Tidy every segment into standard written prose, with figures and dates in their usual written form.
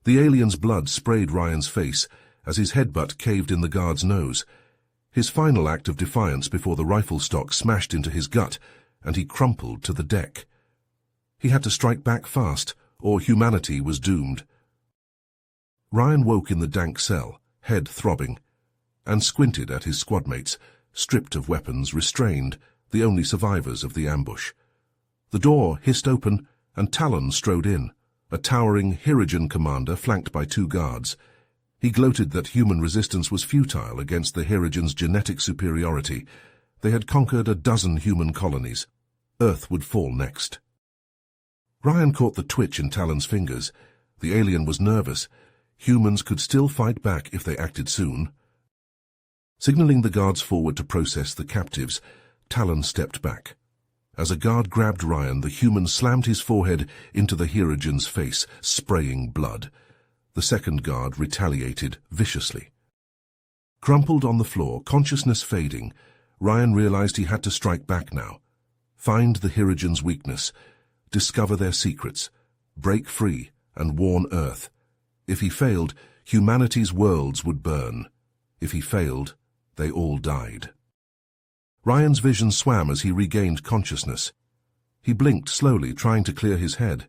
The alien's blood sprayed Ryan's face as his headbutt caved in the guard's nose. His final act of defiance before the rifle stock smashed into his gut, and he crumpled to the deck. He had to strike back fast, or humanity was doomed. Ryan woke in the dank cell, head throbbing, and squinted at his squadmates, stripped of weapons, restrained, the only survivors of the ambush. The door hissed open, and Talon strode in, a towering Hirogen commander flanked by 2 guards. He gloated that human resistance was futile against the Hirogen's genetic superiority. They had conquered a dozen human colonies. Earth would fall next. Ryan caught the twitch in Talon's fingers. The alien was nervous. Humans could still fight back if they acted soon. Signaling the guards forward to process the captives, Talon stepped back. As a guard grabbed Ryan, the human slammed his forehead into the Hirogen's face, spraying blood. The second guard retaliated viciously. Crumpled on the floor, consciousness fading, Ryan realized he had to strike back now. Find the Hirogen's weakness, discover their secrets, break free, and warn Earth. If he failed, humanity's worlds would burn. If he failed, they all died. Ryan's vision swam as he regained consciousness. He blinked slowly, trying to clear his head.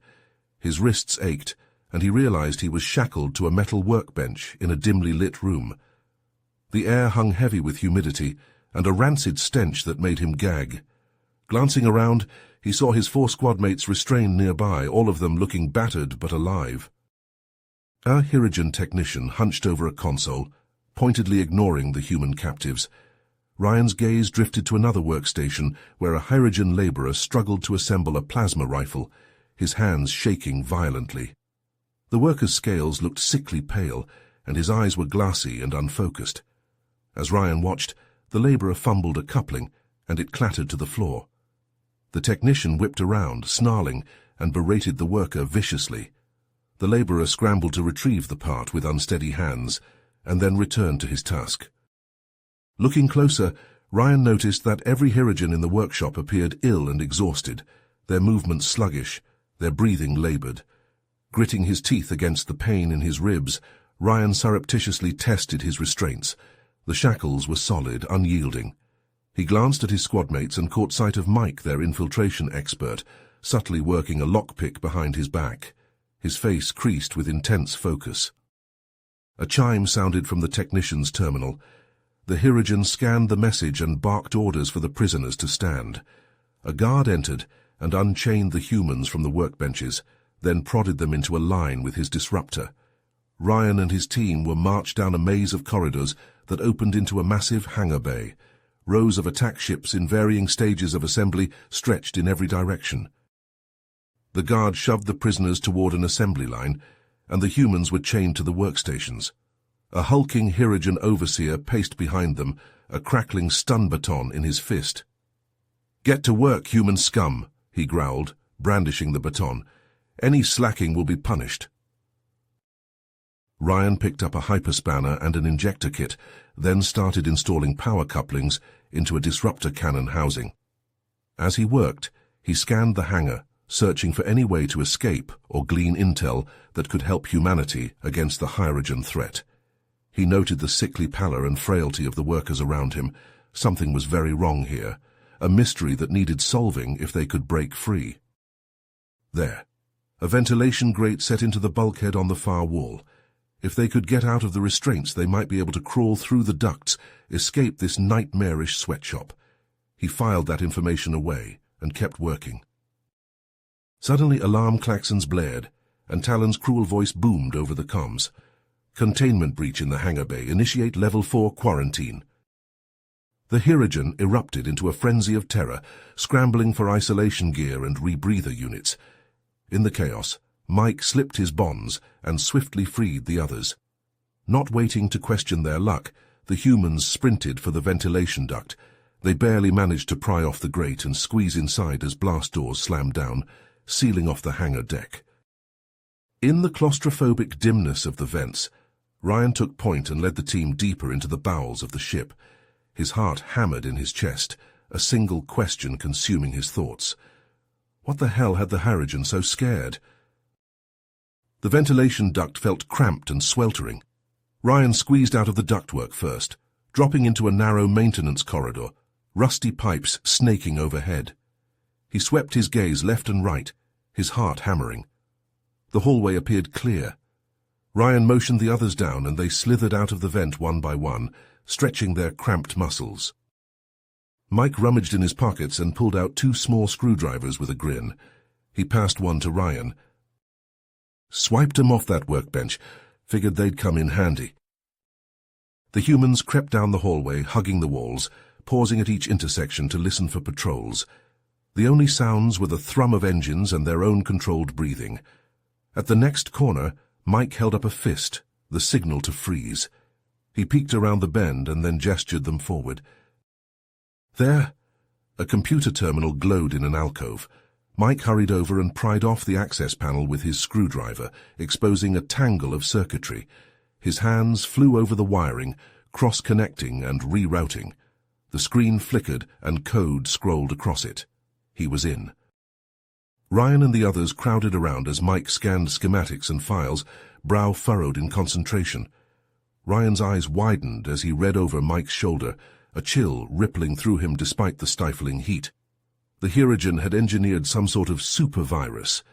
His wrists ached, and he realized he was shackled to a metal workbench in a dimly lit room. The air hung heavy with humidity and a rancid stench that made him gag. Glancing around, he saw his 4 squadmates restrained nearby, all of them looking battered but alive. A Hirogen technician hunched over a console, pointedly ignoring the human captives. Ryan's gaze drifted to another workstation where a Hirogen laborer struggled to assemble a plasma rifle, his hands shaking violently. The worker's scales looked sickly pale, and his eyes were glassy and unfocused. As Ryan watched, the laborer fumbled a coupling, and it clattered to the floor. The technician whipped around, snarling, and berated the worker viciously. The laborer scrambled to retrieve the part with unsteady hands, and then returned to his task. Looking closer, Ryan noticed that every Hirogen in the workshop appeared ill and exhausted, their movements sluggish, their breathing labored. Gritting his teeth against the pain in his ribs, Ryan surreptitiously tested his restraints. The shackles were solid, unyielding. He glanced at his squadmates and caught sight of Mike, their infiltration expert, subtly working a lockpick behind his back. His face creased with intense focus. A chime sounded from the technician's terminal. The Hirogen scanned the message and barked orders for the prisoners to stand. A guard entered and unchained the humans from the workbenches, then prodded them into a line with his disruptor. Ryan and his team were marched down a maze of corridors that opened into a massive hangar bay. Rows of attack ships in varying stages of assembly stretched in every direction. The guard shoved the prisoners toward an assembly line, and the humans were chained to the workstations. A hulking Hirogen overseer paced behind them, a crackling stun baton in his fist. "Get to work, human scum," he growled, brandishing the baton. "Any slacking will be punished." Ryan picked up a hyperspanner and an injector kit, then started installing power couplings into a disruptor cannon housing. As he worked, he scanned the hangar, searching for any way to escape or glean intel that could help humanity against the Hirogen threat. He noted the sickly pallor and frailty of the workers around him. Something was very wrong here, a mystery that needed solving if they could break free. There, a ventilation grate set into the bulkhead on the far wall. If they could get out of the restraints, they might be able to crawl through the ducts, escape this nightmarish sweatshop. He filed that information away and kept working. Suddenly alarm klaxons blared, and Talon's cruel voice boomed over the comms. "Containment breach in the hangar bay. Initiate Level 4 quarantine." The Hirogen erupted into a frenzy of terror, scrambling for isolation gear and rebreather units. In the chaos, Mike slipped his bonds and swiftly freed the others. Not waiting to question their luck, the humans sprinted for the ventilation duct. They barely managed to pry off the grate and squeeze inside as blast doors slammed down, sealing off the hangar deck. In the claustrophobic dimness of the vents, Ryan took point and led the team deeper into the bowels of the ship. His heart hammered in his chest, a single question consuming his thoughts. What the hell had the Hirogen so scared? The ventilation duct felt cramped and sweltering. Ryan squeezed out of the ductwork first, dropping into a narrow maintenance corridor, rusty pipes snaking overhead. He swept his gaze left and right, his heart hammering. The hallway appeared clear. Ryan motioned the others down and they slithered out of the vent one by one, stretching their cramped muscles. Mike rummaged in his pockets and pulled out 2 small screwdrivers with a grin. He passed one to Ryan. Swiped 'em off that workbench. Figured they'd come in handy. The humans crept down the hallway, hugging the walls, pausing at each intersection to listen for patrols. The only sounds were the thrum of engines and their own controlled breathing. At the next corner, Mike held up a fist, the signal to freeze. He peeked around the bend and then gestured them forward. There, a computer terminal glowed in an alcove. Mike hurried over and pried off the access panel with his screwdriver, exposing a tangle of circuitry. His hands flew over the wiring, cross-connecting and rerouting. The screen flickered and code scrolled across it. He was in. Ryan and the others crowded around as Mike scanned schematics and files, brow furrowed in concentration. Ryan's eyes widened as he read over Mike's shoulder, a chill rippling through him despite the stifling heat. The Hirogen had engineered some sort of super-virus,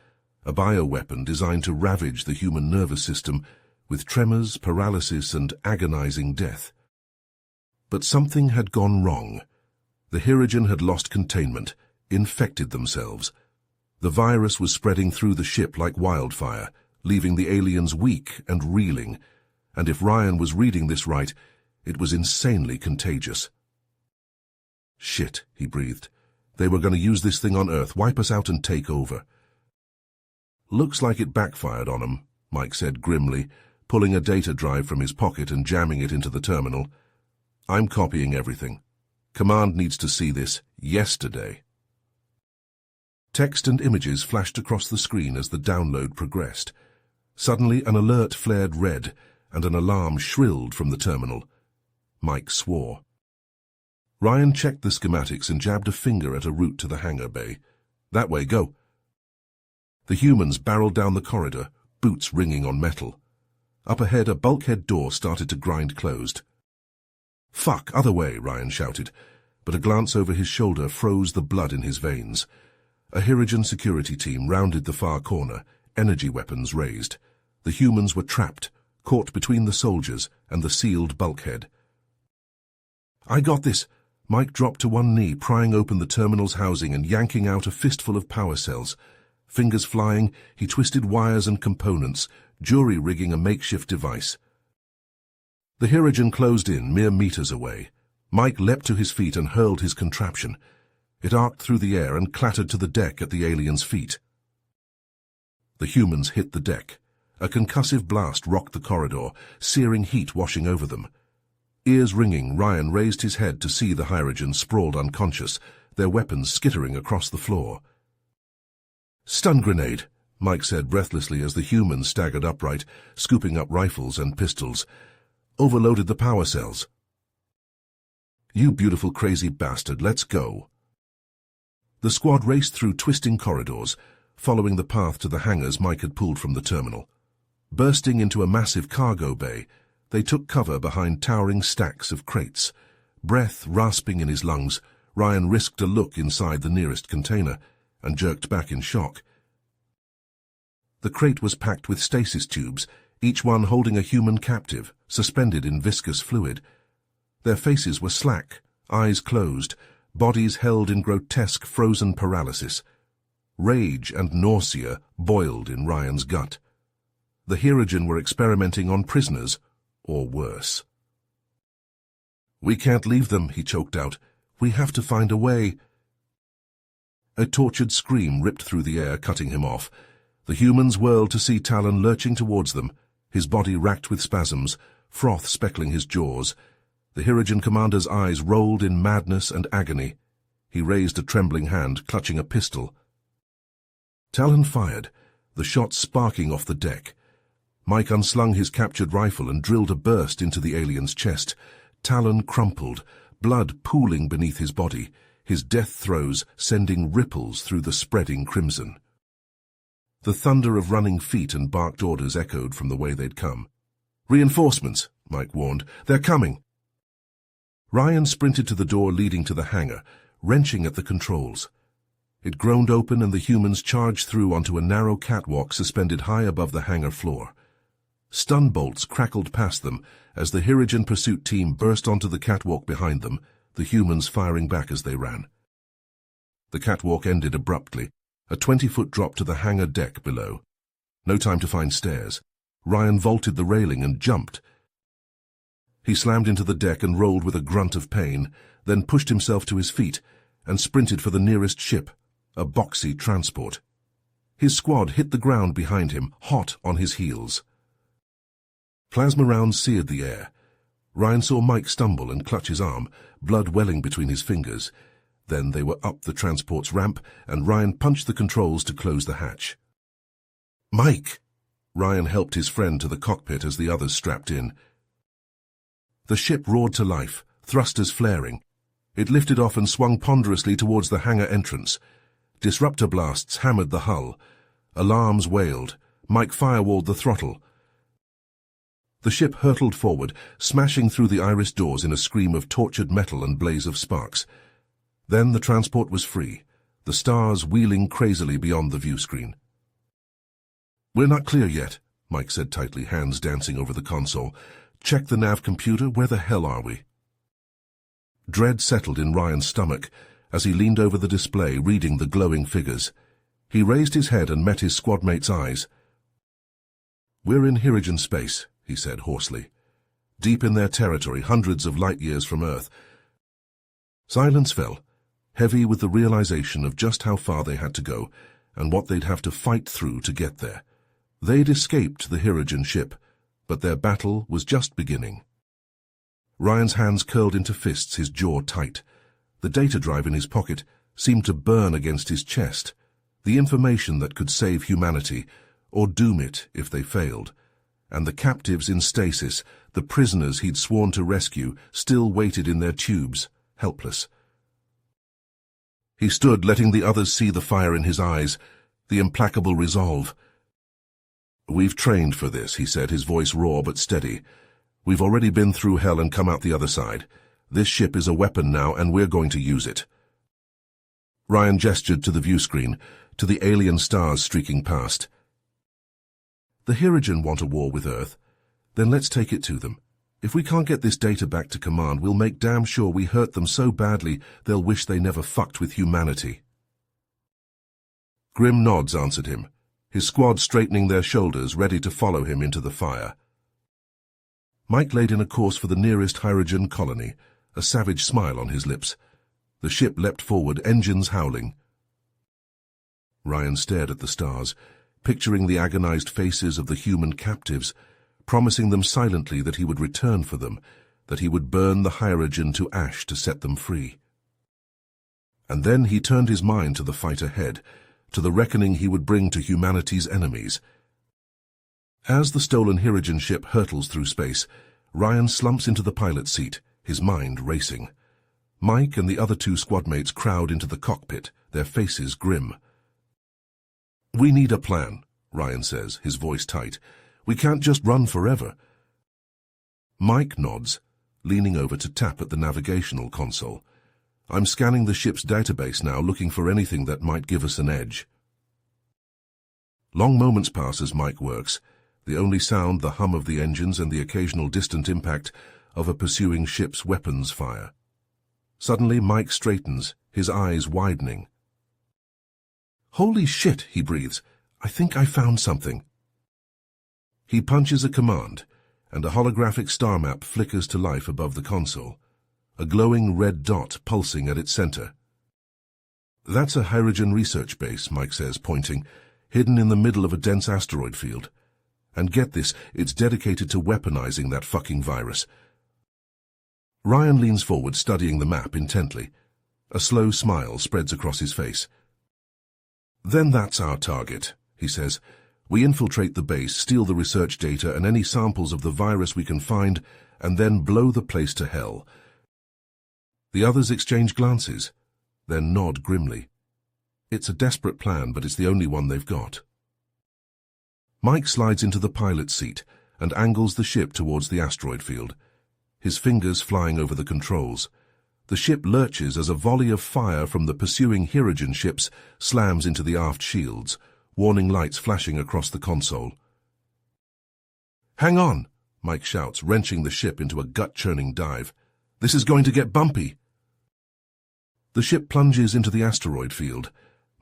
a bioweapon designed to ravage the human nervous system with tremors, paralysis, and agonizing death. But something had gone wrong. The Hirogen had lost containment, infected themselves. The virus was spreading through the ship like wildfire, leaving the aliens weak and reeling, and if Ryan was reading this right, it was insanely contagious. Shit, he breathed. They were going to use this thing on Earth, wipe us out and take over. Looks like it backfired on 'em, Mike said grimly, pulling a data drive from his pocket and jamming it into the terminal. I'm copying everything. Command needs to see this yesterday. Text and images flashed across the screen as the download progressed. Suddenly an alert flared red, and an alarm shrilled from the terminal. Mike swore. Ryan checked the schematics and jabbed a finger at a route to the hangar bay. That way, go. The humans barreled down the corridor, boots ringing on metal. Up ahead, a bulkhead door started to grind closed. Fuck, other way, Ryan shouted, but a glance over his shoulder froze the blood in his veins. A Hirogen security team rounded the far corner, energy weapons raised. The humans were trapped, caught between the soldiers and the sealed bulkhead. I got this. Mike dropped to one knee, prying open the terminal's housing and yanking out a fistful of power cells. Fingers flying, he twisted wires and components, jury-rigging a makeshift device. The Hirogen closed in, mere meters away. Mike leapt to his feet and hurled his contraption. It arced through the air and clattered to the deck at the alien's feet. The humans hit the deck. A concussive blast rocked the corridor, searing heat washing over them. Ears ringing, Ryan raised his head to see the Hirogen sprawled unconscious, their weapons skittering across the floor. Stun grenade, Mike said breathlessly as the humans staggered upright, scooping up rifles and pistols. Overloaded the power cells. You beautiful crazy bastard, let's go. The squad raced through twisting corridors, following the path to the hangars Mike had pulled from the terminal. Bursting into a massive cargo bay, they took cover behind towering stacks of crates. Breath rasping in his lungs, Ryan risked a look inside the nearest container and jerked back in shock. The crate was packed with stasis tubes, each one holding a human captive, suspended in viscous fluid. Their faces were slack, eyes closed, bodies held in grotesque frozen paralysis. Rage and nausea boiled in Ryan's gut. The Hirogen were experimenting on prisoners, or worse. We can't leave them, he choked out. We have to find a way. A tortured scream ripped through the air, cutting him off. The humans whirled to see Talon lurching towards them, his body racked with spasms, froth speckling his jaws. The Hirogen commander's eyes rolled in madness and agony. He raised a trembling hand, clutching a pistol. Talon fired, the shot sparking off the deck. Mike unslung his captured rifle and drilled a burst into the alien's chest. Talon crumpled, blood pooling beneath his body, his death throes sending ripples through the spreading crimson. The thunder of running feet and barked orders echoed from the way they'd come. "Reinforcements," Mike warned. "They're coming." Ryan sprinted to the door leading to the hangar, wrenching at the controls. It groaned open and the humans charged through onto a narrow catwalk suspended high above the hangar floor. Stun bolts crackled past them as the Hirogen pursuit team burst onto the catwalk behind them, the humans firing back as they ran. The catwalk ended abruptly, a 20-foot drop to the hangar deck below. No time to find stairs. Ryan vaulted the railing and jumped. He slammed into the deck and rolled with a grunt of pain, then pushed himself to his feet and sprinted for the nearest ship, a boxy transport. His squad hit the ground behind him, hot on his heels. Plasma rounds seared the air. Ryan saw Mike stumble and clutch his arm, blood welling between his fingers. Then they were up the transport's ramp, and Ryan punched the controls to close the hatch. "Mike!" Ryan helped his friend to the cockpit as the others strapped in. The ship roared to life, thrusters flaring. It lifted off and swung ponderously towards the hangar entrance. Disruptor blasts hammered the hull. Alarms wailed. Mike firewalled the throttle. The ship hurtled forward, smashing through the iris doors in a scream of tortured metal and blaze of sparks. Then the transport was free, the stars wheeling crazily beyond the viewscreen. "We're not clear yet," Mike said tightly, hands dancing over the console. "Check the nav computer. Where the hell are we?" Dread settled in Ryan's stomach as he leaned over the display, reading the glowing figures. He raised his head and met his squadmate's eyes. "We're in Hirogen space," he said hoarsely. "Deep in their territory, hundreds of light years from Earth." Silence fell, heavy with the realization of just how far they had to go and what they'd have to fight through to get there. They'd escaped the Hirogen ship, but their battle was just beginning. Ryan's hands curled into fists, his jaw tight. The data drive in his pocket seemed to burn against his chest, the information that could save humanity, or doom it if they failed. And the captives in stasis, the prisoners he'd sworn to rescue, still waited in their tubes, helpless. He stood, letting the others see the fire in his eyes, the implacable resolve. "We've trained for this," he said, his voice raw but steady. "We've already been through hell and come out the other side. This ship is a weapon now, and we're going to use it." Ryan gestured to the viewscreen, to the alien stars streaking past. "The Hirogen want a war with Earth. Then let's take it to them. If we can't get this data back to command, we'll make damn sure we hurt them so badly they'll wish they never fucked with humanity." Grim nods answered him, his squad straightening their shoulders, ready to follow him into the fire. Mike laid in a course for the nearest Hirogen colony, a savage smile on his lips. The ship leapt forward, engines howling. Ryan stared at the stars, picturing the agonized faces of the human captives, promising them silently that he would return for them, that he would burn the Hirogen to ash to set them free. And then he turned his mind to the fight ahead, to the reckoning he would bring to humanity's enemies. As the stolen Hirogen ship hurtles through space, Ryan slumps into the pilot's seat, his mind racing. Mike and the other two squadmates crowd into the cockpit, their faces grim. "We need a plan," Ryan says, his voice tight. "We can't just run forever." Mike nods, leaning over to tap at the navigational console. "I'm scanning the ship's database now, looking for anything that might give us an edge." Long moments pass as Mike works, the only sound the hum of the engines and the occasional distant impact of a pursuing ship's weapons fire. Suddenly Mike straightens, his eyes widening. "Holy shit," he breathes. "I think I found something." He punches a command, and a holographic star map flickers to life above the console, a glowing red dot pulsing at its center. "That's a Hirogen research base," Mike says, pointing, "hidden in the middle of a dense asteroid field. And get this, it's dedicated to weaponizing that fucking virus." Ryan leans forward, studying the map intently. A slow smile spreads across his face. "Then that's our target," he says. "We infiltrate the base, steal the research data and any samples of the virus we can find, and then blow the place to hell." The others exchange glances, then nod grimly. It's a desperate plan, but it's the only one they've got. Mike slides into the pilot's seat and angles the ship towards the asteroid field, his fingers flying over the controls. The ship lurches as a volley of fire from the pursuing Hirogen ships slams into the aft shields, warning lights flashing across the console. "Hang on!" Mike shouts, wrenching the ship into a gut-churning dive. "This is going to get bumpy!" The ship plunges into the asteroid field,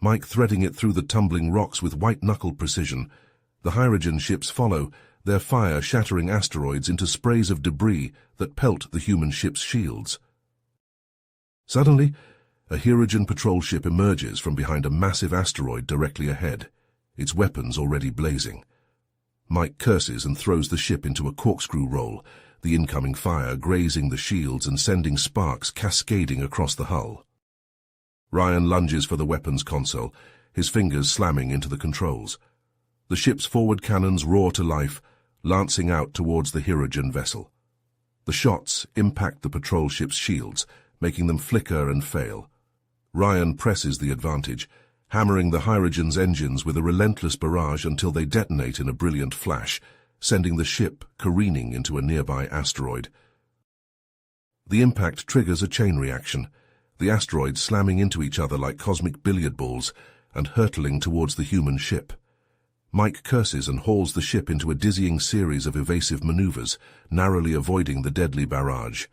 Mike threading it through the tumbling rocks with white-knuckled precision. The Hirogen ships follow, their fire shattering asteroids into sprays of debris that pelt the human ship's shields. Suddenly, a Hirogen patrol ship emerges from behind a massive asteroid directly ahead, its weapons already blazing. Mike curses and throws the ship into a corkscrew roll, the incoming fire grazing the shields and sending sparks cascading across the hull. Ryan lunges for the weapons console, his fingers slamming into the controls. The ship's forward cannons roar to life, lancing out towards the Hirogen vessel. The shots impact the patrol ship's shields, making them flicker and fail. Ryan presses the advantage, hammering the Hirogen's engines with a relentless barrage until they detonate in a brilliant flash, sending the ship careening into a nearby asteroid. The impact triggers a chain reaction, the asteroids slamming into each other like cosmic billiard balls and hurtling towards the human ship. Mike curses and hauls the ship into a dizzying series of evasive maneuvers, narrowly avoiding the deadly barrage.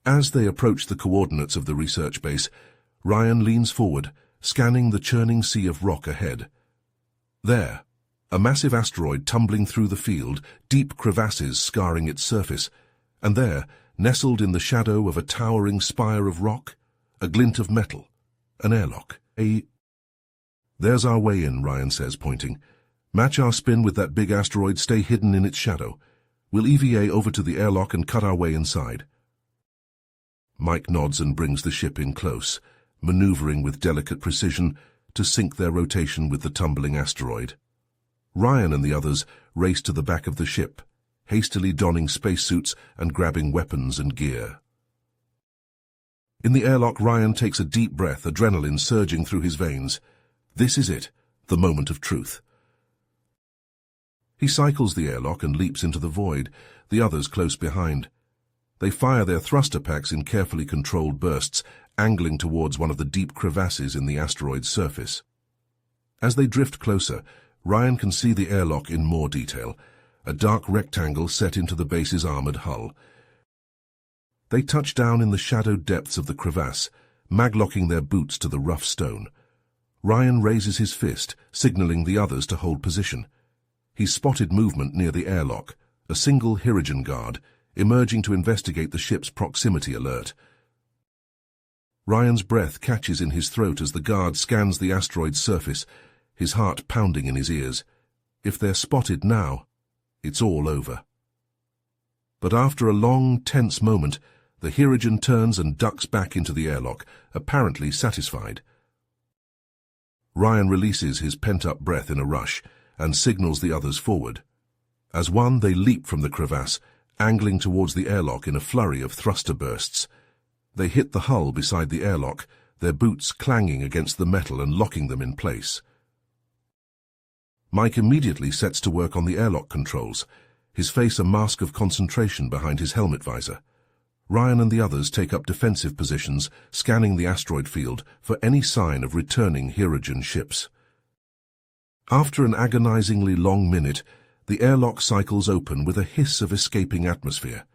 As they approach the coordinates of the research base, Ryan leans forward, scanning the churning sea of rock ahead. There, a massive asteroid tumbling through the field, deep crevasses scarring its surface, and there, nestled in the shadow of a towering spire of rock, a glint of metal, an airlock. "There's our way in," Ryan says, pointing. "Match our spin with that big asteroid, stay hidden in its shadow. We'll EVA over to the airlock and cut our way inside." Mike nods and brings the ship in close, maneuvering with delicate precision to sync their rotation with the tumbling asteroid. Ryan and the others race to the back of the ship, hastily donning spacesuits and grabbing weapons and gear. In the airlock, Ryan takes a deep breath, adrenaline surging through his veins. This is it, the moment of truth. He cycles the airlock and leaps into the void, the others close behind. They fire their thruster packs in carefully controlled bursts, angling towards one of the deep crevasses in the asteroid's surface. As they drift closer, Ryan can see the airlock in more detail, a dark rectangle set into the base's armored hull. They touch down in the shadowed depths of the crevasse, maglocking their boots to the rough stone. Ryan raises his fist, signaling the others to hold position. He spotted movement near the airlock, a single Hirogen guard, emerging to investigate the ship's proximity alert. Ryan's breath catches in his throat as the guard scans the asteroid's surface, his heart pounding in his ears. If they're spotted now, it's all over. But after a long, tense moment, the Hirogen turns and ducks back into the airlock, apparently satisfied. Ryan releases his pent-up breath in a rush and signals the others forward. As one, they leap from the crevasse, angling towards the airlock in a flurry of thruster bursts. They hit the hull beside the airlock, their boots clanging against the metal and locking them in place. Mike immediately sets to work on the airlock controls, his face a mask of concentration behind his helmet visor. Ryan and the others take up defensive positions, scanning the asteroid field for any sign of returning Hirogen ships. After an agonizingly long minute, the airlock cycles open with a hiss of escaping atmosphere.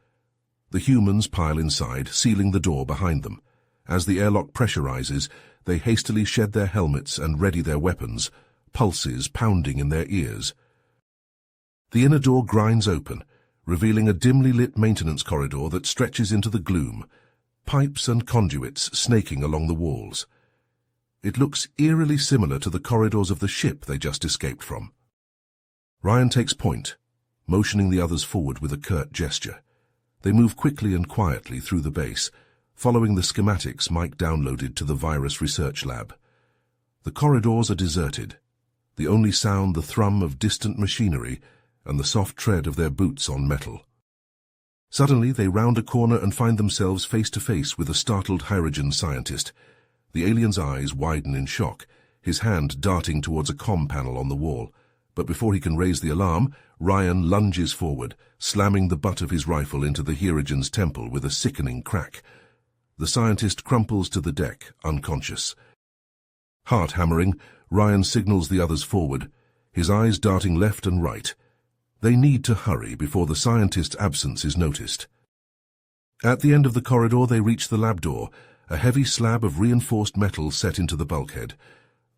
The humans pile inside, sealing the door behind them. As the airlock pressurizes, they hastily shed their helmets and ready their weapons, pulses pounding in their ears. The inner door grinds open, revealing a dimly lit maintenance corridor that stretches into the gloom, pipes and conduits snaking along the walls. It looks eerily similar to the corridors of the ship they just escaped from. Ryan takes point, motioning the others forward with a curt gesture. They move quickly and quietly through the base, following the schematics Mike downloaded to the virus research lab. The corridors are deserted, the only sound the thrum of distant machinery and the soft tread of their boots on metal. Suddenly, they round a corner and find themselves face to face with a startled Hirogen scientist. The alien's eyes widen in shock, his hand darting towards a comm panel on the wall, but before he can raise the alarm, Ryan lunges forward, slamming the butt of his rifle into the Herogen's temple with a sickening crack. The scientist crumples to the deck, unconscious. Heart hammering, Ryan signals the others forward, his eyes darting left and right. They need to hurry before the scientist's absence is noticed. At the end of the corridor they reach the lab door, a heavy slab of reinforced metal set into the bulkhead.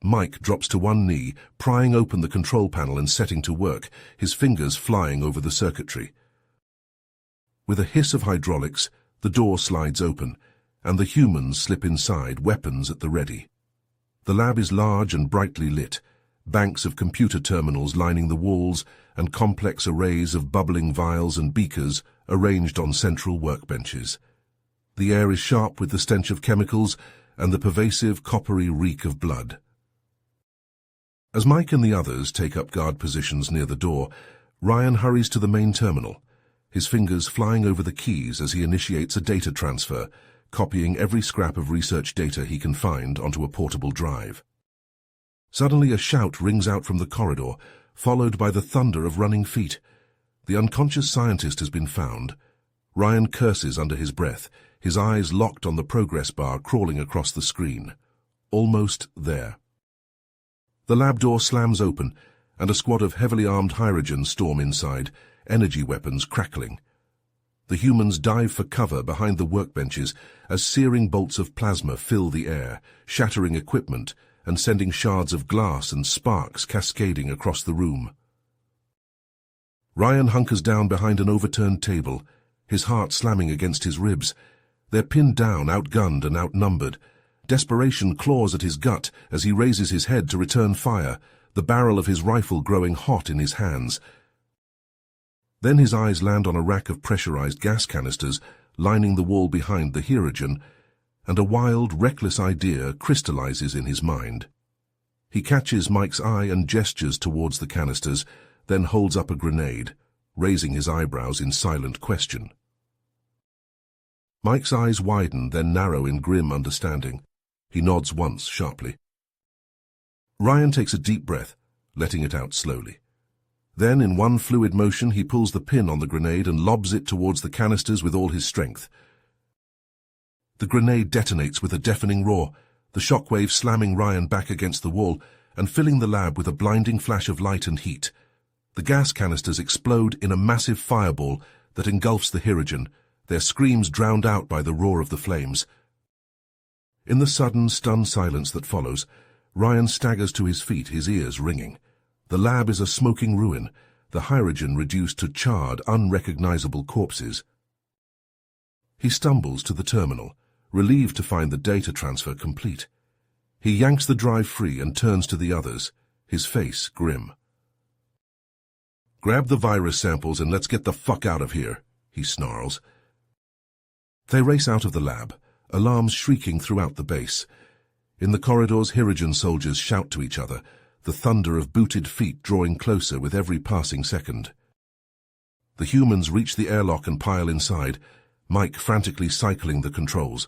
Mike drops to one knee, prying open the control panel and setting to work, his fingers flying over the circuitry. With a hiss of hydraulics, the door slides open, and the humans slip inside, weapons at the ready. The lab is large and brightly lit, banks of computer terminals lining the walls and complex arrays of bubbling vials and beakers arranged on central workbenches. The air is sharp with the stench of chemicals and the pervasive coppery reek of blood. As Mike and the others take up guard positions near the door, Ryan hurries to the main terminal, his fingers flying over the keys as he initiates a data transfer, copying every scrap of research data he can find onto a portable drive. Suddenly a shout rings out from the corridor, followed by the thunder of running feet. The unconscious scientist has been found. Ryan curses under his breath, his eyes locked on the progress bar crawling across the screen. Almost there. The lab door slams open, and a squad of heavily armed Hierogens storm inside, energy weapons crackling. The humans dive for cover behind the workbenches as searing bolts of plasma fill the air, shattering equipment and sending shards of glass and sparks cascading across the room. Ryan hunkers down behind an overturned table, his heart slamming against his ribs. They're pinned down, outgunned and outnumbered. Desperation claws at his gut as he raises his head to return fire, the barrel of his rifle growing hot in his hands. Then his eyes land on a rack of pressurized gas canisters lining the wall behind the Herogen, and a wild, reckless idea crystallizes in his mind. He catches Mike's eye and gestures towards the canisters, then holds up a grenade, raising his eyebrows in silent question. Mike's eyes widen, then narrow in grim understanding. He nods once sharply. Ryan takes a deep breath, letting it out slowly. Then, in one fluid motion, he pulls the pin on the grenade and lobs it towards the canisters with all his strength. The grenade detonates with a deafening roar, the shockwave slamming Ryan back against the wall and filling the lab with a blinding flash of light and heat. The gas canisters explode in a massive fireball that engulfs the Herogen, their screams drowned out by the roar of the flames. In the sudden, stunned silence that follows, Ryan staggers to his feet, his ears ringing. The lab is a smoking ruin, the Hierogen reduced to charred, unrecognizable corpses. He stumbles to the terminal, relieved to find the data transfer complete. He yanks the drive free and turns to the others, his face grim. "Grab the virus samples and let's get the fuck out of here," he snarls. They race out of the lab, alarms shrieking throughout the base. In the corridors, Herogen soldiers shout to each other, the thunder of booted feet drawing closer with every passing second. The humans reach the airlock and pile inside, Mike frantically cycling the controls.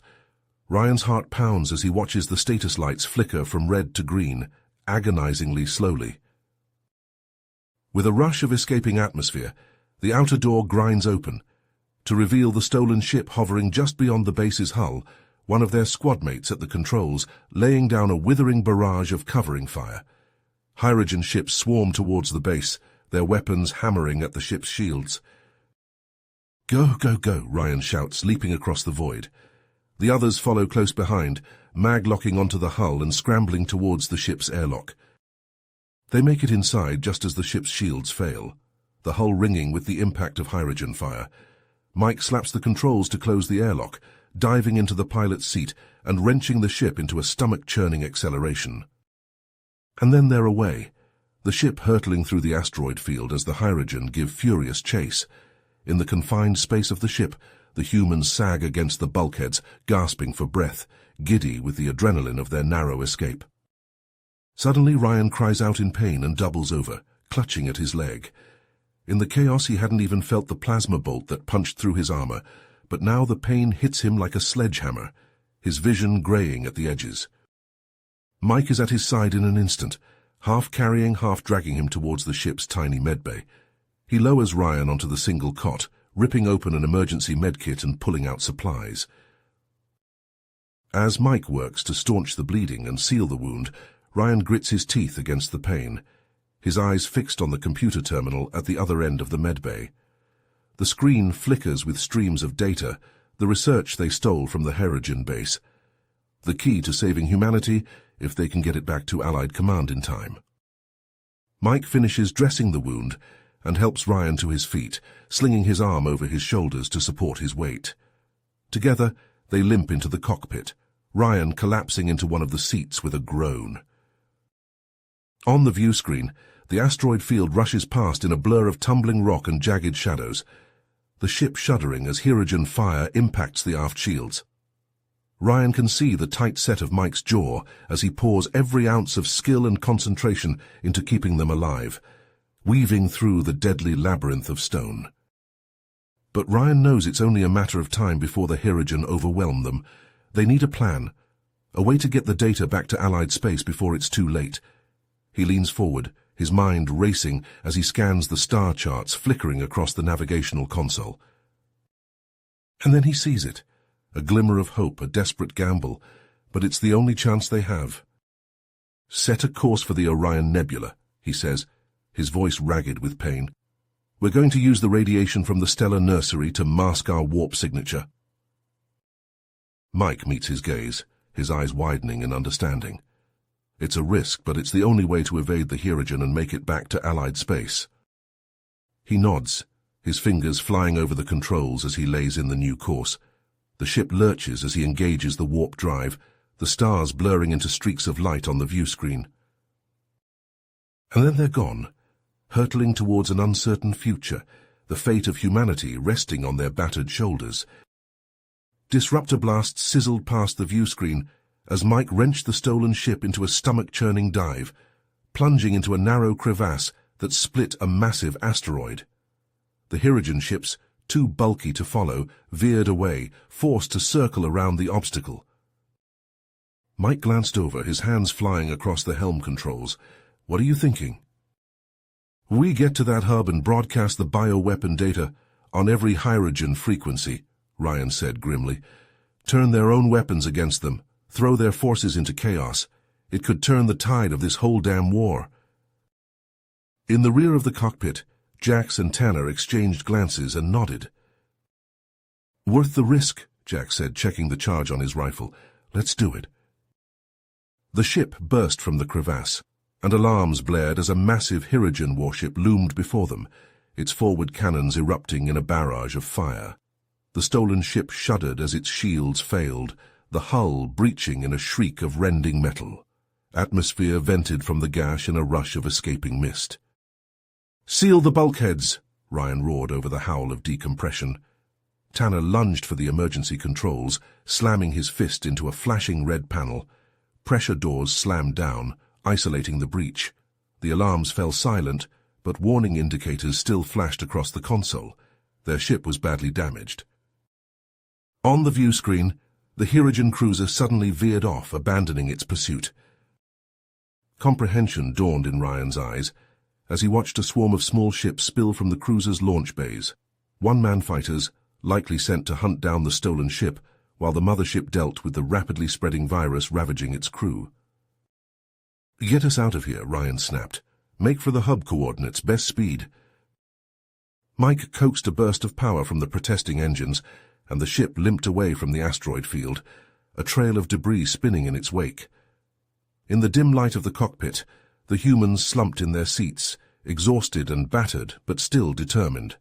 Ryan's heart pounds as he watches the status lights flicker from red to green, agonizingly slowly. With a rush of escaping atmosphere, the outer door grinds open, to reveal the stolen ship hovering just beyond the base's hull, one of their squadmates at the controls, laying down a withering barrage of covering fire. Hierogen ships swarm towards the base, their weapons hammering at the ship's shields. "Go, go, go," Ryan shouts, leaping across the void. The others follow close behind, mag-locking onto the hull and scrambling towards the ship's airlock. They make it inside just as the ship's shields fail, the hull ringing with the impact of Hierogen fire. Mike slaps the controls to close the airlock, diving into the pilot's seat and wrenching the ship into a stomach-churning acceleration. And then they're away, the ship hurtling through the asteroid field as the Hierogen give furious chase. In the confined space of the ship, the humans sag against the bulkheads, gasping for breath, giddy with the adrenaline of their narrow escape. Suddenly Ryan cries out in pain and doubles over, clutching at his leg. In the chaos he hadn't even felt the plasma bolt that punched through his armor, but now the pain hits him like a sledgehammer, his vision graying at the edges. Mike is at his side in an instant, half carrying, half dragging him towards the ship's tiny medbay. He lowers Ryan onto the single cot, ripping open an emergency medkit and pulling out supplies. As Mike works to staunch the bleeding and seal the wound, Ryan grits his teeth against the pain, his eyes fixed on the computer terminal at the other end of the medbay. The screen flickers with streams of data, the research they stole from the Herigen base. The key to saving humanity, if they can get it back to Allied command in time. Mike finishes dressing the wound and helps Ryan to his feet, slinging his arm over his shoulders to support his weight. Together, they limp into the cockpit, Ryan collapsing into one of the seats with a groan. On the view screen, the asteroid field rushes past in a blur of tumbling rock and jagged shadows, the ship shuddering as Herigen fire impacts the aft shields. Ryan can see the tight set of Mike's jaw as he pours every ounce of skill and concentration into keeping them alive, weaving through the deadly labyrinth of stone. But Ryan knows it's only a matter of time before the Herigen overwhelm them. They need a plan, a way to get the data back to Allied space before it's too late. He leans forward, his mind racing as he scans the star charts flickering across the navigational console. And then he sees it, a glimmer of hope, a desperate gamble, but it's the only chance they have. "Set a course for the Orion Nebula," he says, his voice ragged with pain. "We're going to use the radiation from the stellar nursery to mask our warp signature." Mike meets his gaze, his eyes widening in understanding. It's a risk, but it's the only way to evade the Herigen and make it back to Allied space. He nods, his fingers flying over the controls as he lays in the new course. The ship lurches as he engages the warp drive, the stars blurring into streaks of light on the view screen. And then they're gone, hurtling towards an uncertain future, the fate of humanity resting on their battered shoulders. Disruptor blasts sizzled past the view screen as Mike wrenched the stolen ship into a stomach-churning dive, plunging into a narrow crevasse that split a massive asteroid. The Herigen ships, too bulky to follow, veered away, forced to circle around the obstacle. Mike glanced over, his hands flying across the helm controls. "What are you thinking?" "We get to that hub and broadcast the bioweapon data on every Herigen frequency," Ryan said grimly. "Turn their own weapons against them. Throw their forces into chaos. It could turn the tide of this whole damn war." In the rear of the cockpit, Jax and Tanner exchanged glances and nodded. "Worth the risk," Jax said, checking the charge on his rifle. "Let's do it." The ship burst from the crevasse, and alarms blared as a massive Herigen warship loomed before them, its forward cannons erupting in a barrage of fire. The stolen ship shuddered as its shields failed, the hull breaching in a shriek of rending metal. Atmosphere vented from the gash in a rush of escaping mist. "Seal the bulkheads!" Ryan roared over the howl of decompression. Tanner lunged for the emergency controls, slamming his fist into a flashing red panel. Pressure doors slammed down, isolating the breach. The alarms fell silent, but warning indicators still flashed across the console. Their ship was badly damaged. On the view screen, the Herigen cruiser suddenly veered off, abandoning its pursuit. Comprehension dawned in Ryan's eyes as he watched a swarm of small ships spill from the cruiser's launch bays. One-man fighters, likely sent to hunt down the stolen ship, while the mothership dealt with the rapidly spreading virus ravaging its crew. "Get us out of here," Ryan snapped. "Make for the hub coordinates, best speed." Mike coaxed a burst of power from the protesting engines, and the ship limped away from the asteroid field, a trail of debris spinning in its wake. In the dim light of the cockpit, the humans slumped in their seats, exhausted and battered, but still determined.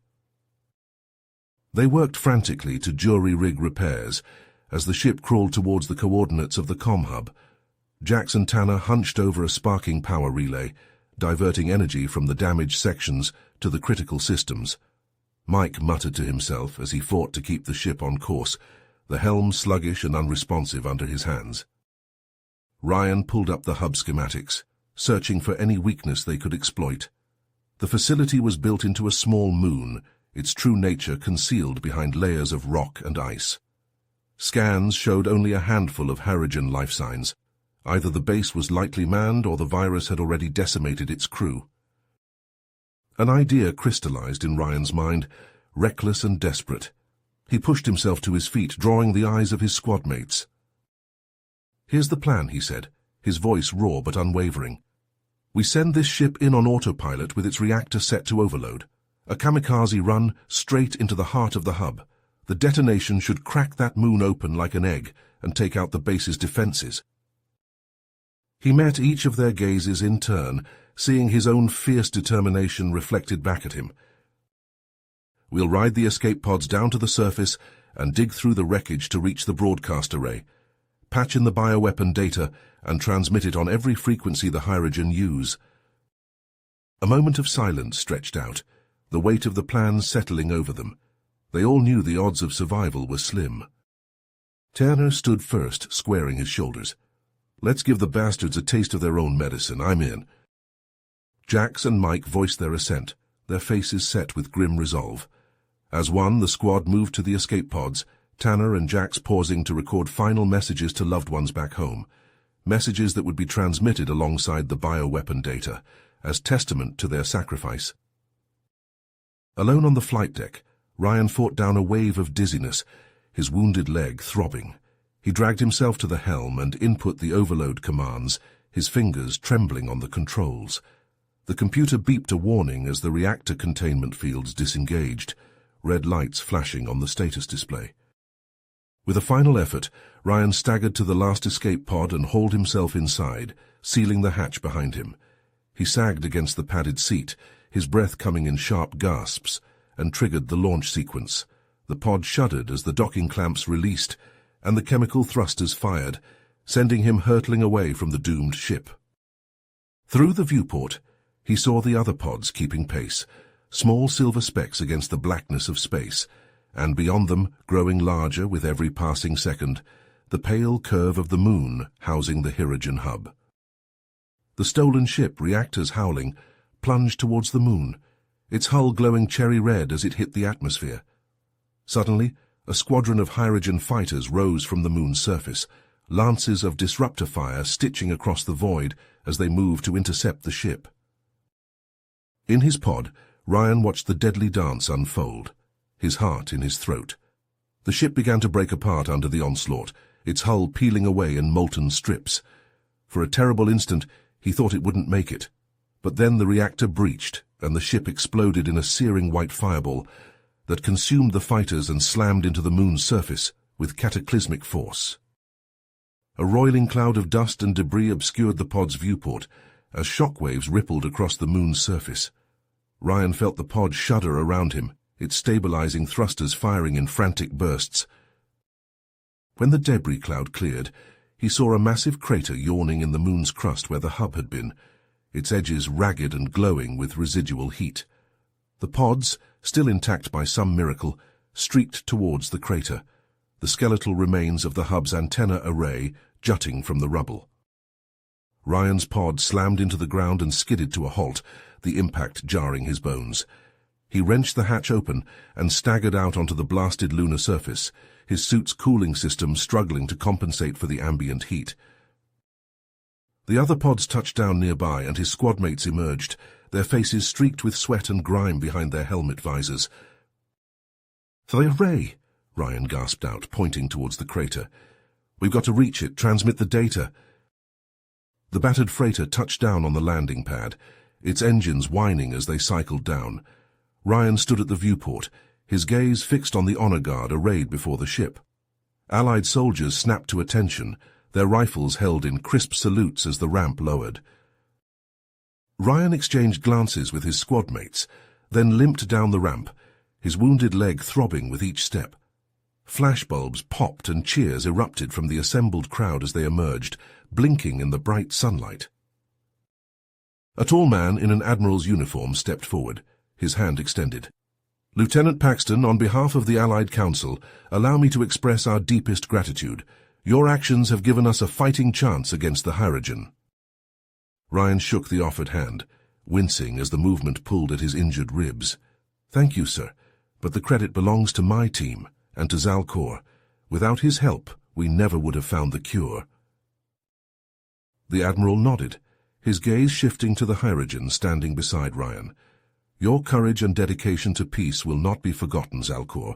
They worked frantically to jury-rig repairs as the ship crawled towards the coordinates of the comm hub. Jax and Tanner hunched over a sparking power relay, diverting energy from the damaged sections to the critical systems. Mike muttered to himself as he fought to keep the ship on course, the helm sluggish and unresponsive under his hands. Ryan pulled up the hub schematics, searching for any weakness they could exploit. The facility was built into a small moon, its true nature concealed behind layers of rock and ice. Scans showed only a handful of Herigen life signs, Either the base was lightly manned or the virus had already decimated its crew. An idea crystallized in Ryan's mind, reckless and desperate. He pushed himself to his feet, drawing the eyes of his squad mates. "Here's the plan," he said, his voice raw but unwavering. "We send this ship in on autopilot with its reactor set to overload. A kamikaze run straight into the heart of the hub. The detonation should crack that moon open like an egg and take out the base's defenses." He met each of their gazes in turn, seeing his own fierce determination reflected back at him. "We'll ride the escape pods down to the surface and dig through the wreckage to reach the broadcast array. Patch in the bioweapon data and transmit it on every frequency the Hyrogen use." A moment of silence stretched out, the weight of the plan settling over them. They all knew the odds of survival were slim. Turner stood first, squaring his shoulders. "Let's give the bastards a taste of their own medicine. I'm in." Jax and Mike voiced their assent, their faces set with grim resolve. As one, the squad moved to the escape pods, Tanner and Jax pausing to record final messages to loved ones back home, messages that would be transmitted alongside the bioweapon data, as testament to their sacrifice. Alone on the flight deck, Ryan fought down a wave of dizziness, his wounded leg throbbing. He dragged himself to the helm and input the overload commands, his fingers trembling on the controls. The computer beeped a warning as the reactor containment fields disengaged, red lights flashing on the status display. With a final effort, Ryan staggered to the last escape pod and hauled himself inside, sealing the hatch behind him. He sagged against the padded seat, his breath coming in sharp gasps, and triggered the launch sequence. The pod shuddered as the docking clamps released, and the chemical thrusters fired, sending him hurtling away from the doomed ship. Through the viewport, he saw the other pods keeping pace, small silver specks against the blackness of space, and beyond them, growing larger with every passing second, the pale curve of the moon housing the Hyrogen hub. The stolen ship, reactors howling, plunged towards the moon, its hull glowing cherry red as it hit the atmosphere. Suddenly, a squadron of Hyrogen fighters rose from the moon's surface, lances of disruptor fire stitching across the void as they moved to intercept the ship. In his pod, Ryan watched the deadly dance unfold, his heart in his throat. The ship began to break apart under the onslaught, its hull peeling away in molten strips. For a terrible instant, he thought it wouldn't make it. But then the reactor breached, and the ship exploded in a searing white fireball that consumed the fighters and slammed into the moon's surface with cataclysmic force. A roiling cloud of dust and debris obscured the pod's viewport as shockwaves rippled across the moon's surface. Ryan felt the pod shudder around him, its stabilizing thrusters firing in frantic bursts. When the debris cloud cleared, he saw a massive crater yawning in the moon's crust where the hub had been, its edges ragged and glowing with residual heat. The pods, still intact by some miracle, streaked towards the crater, the skeletal remains of the hub's antenna array jutting from the rubble. Ryan's pod slammed into the ground and skidded to a halt, the impact jarring his bones. He wrenched the hatch open and staggered out onto the blasted lunar surface, his suit's cooling system struggling to compensate for the ambient heat. The other pods touched down nearby and his squad mates emerged, their faces streaked with sweat and grime behind their helmet visors. "The array," Ryan gasped out, pointing towards the crater. "We've got to reach it, transmit the data." The battered freighter touched down on the landing pad, its engines whining as they cycled down. Ryan stood at the viewport, his gaze fixed on the honor guard arrayed before the ship. Allied soldiers snapped to attention, their rifles held in crisp salutes as the ramp lowered. Ryan exchanged glances with his squad mates, then limped down the ramp, his wounded leg throbbing with each step. Flashbulbs popped and cheers erupted from the assembled crowd as they emerged, blinking in the bright sunlight. A tall man in an admiral's uniform stepped forward, his hand extended. "Lieutenant Paxton, on behalf of the Allied Council, allow me to express our deepest gratitude. Your actions have given us a fighting chance against the Hyrogen." Ryan shook the offered hand, wincing as the movement pulled at his injured ribs. "Thank you, sir, but the credit belongs to my team and to Zalcor. Without his help, we never would have found the cure." The Admiral nodded, his gaze shifting to the Hirogen standing beside Ryan. Your courage and dedication to peace will not be forgotten, Zalcor.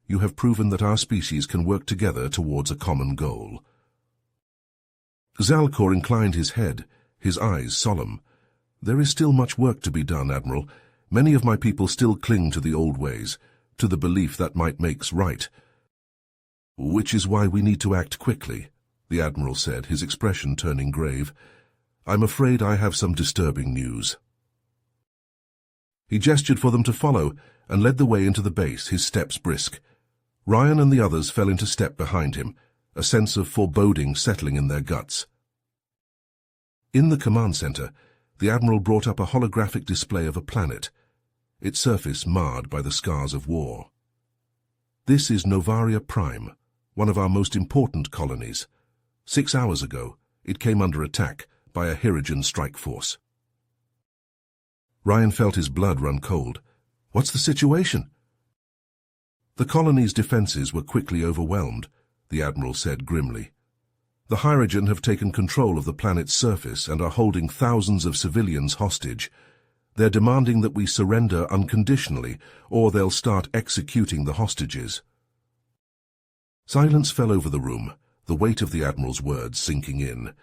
You have proven that our species can work together towards a common goal. Zalcor inclined his head, his eyes solemn. There is still much work to be done, Admiral. Many of my people still cling to the old ways, to the belief that might makes right. Which is why we need to act quickly, the Admiral said, his expression turning grave. I'm afraid I have some disturbing news. He gestured for them to follow and led the way into the base, his steps brisk. Ryan and the others fell into step behind him, a sense of foreboding settling in their guts. In the command center, the Admiral brought up a holographic display of a planet, its surface marred by the scars of war. This is Novaria Prime, one of our most important colonies. 6 hours ago, it came under attack by a Hirogen strike force. Ryan felt his blood run cold. What's the situation? The colony's defenses were quickly overwhelmed, the Admiral said grimly. The Hirogen have taken control of the planet's surface and are holding thousands of civilians hostage. They're demanding that we surrender unconditionally, or they'll start executing the hostages. Silence fell over the room, the weight of the Admiral's words sinking in.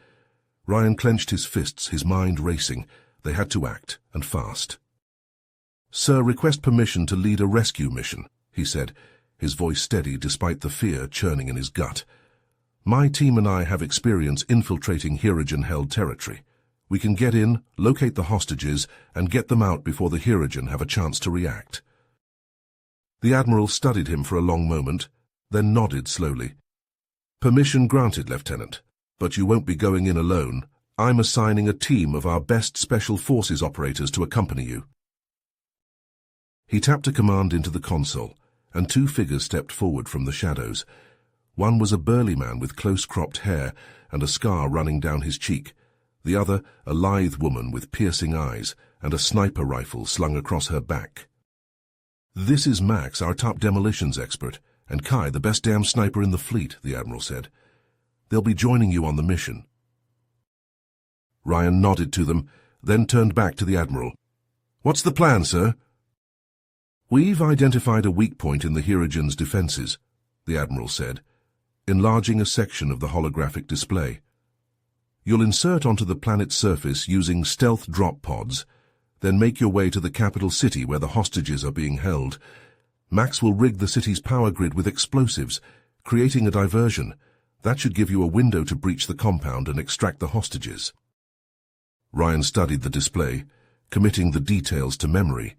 Ryan clenched his fists, his mind racing. They had to act, and fast. Sir, request permission to lead a rescue mission, he said, his voice steady despite the fear churning in his gut. My team and I have experience infiltrating Hirogen-held territory. We can get in, locate the hostages, and get them out before the Hirogen have a chance to react. The Admiral studied him for a long moment, then nodded slowly. Permission granted, Lieutenant, but you won't be going in alone. I'm assigning a team of our best Special Forces operators to accompany you. He tapped a command into the console, and 2 figures stepped forward from the shadows. One was a burly man with close-cropped hair and a scar running down his cheek. The other, a lithe woman with piercing eyes and a sniper rifle slung across her back. This is Max, our top demolitions expert, and Kai, the best damn sniper in the fleet, the Admiral said. They'll be joining you on the mission. Ryan nodded to them, then turned back to the Admiral. What's the plan, sir? We've identified a weak point in the Hirogen's defenses, the Admiral said, enlarging a section of the holographic display. You'll insert onto the planet's surface using stealth drop pods, then make your way to the capital city where the hostages are being held. Max will rig the city's power grid with explosives, creating a diversion. That should give you a window to breach the compound and extract the hostages. Ryan studied the display, committing the details to memory.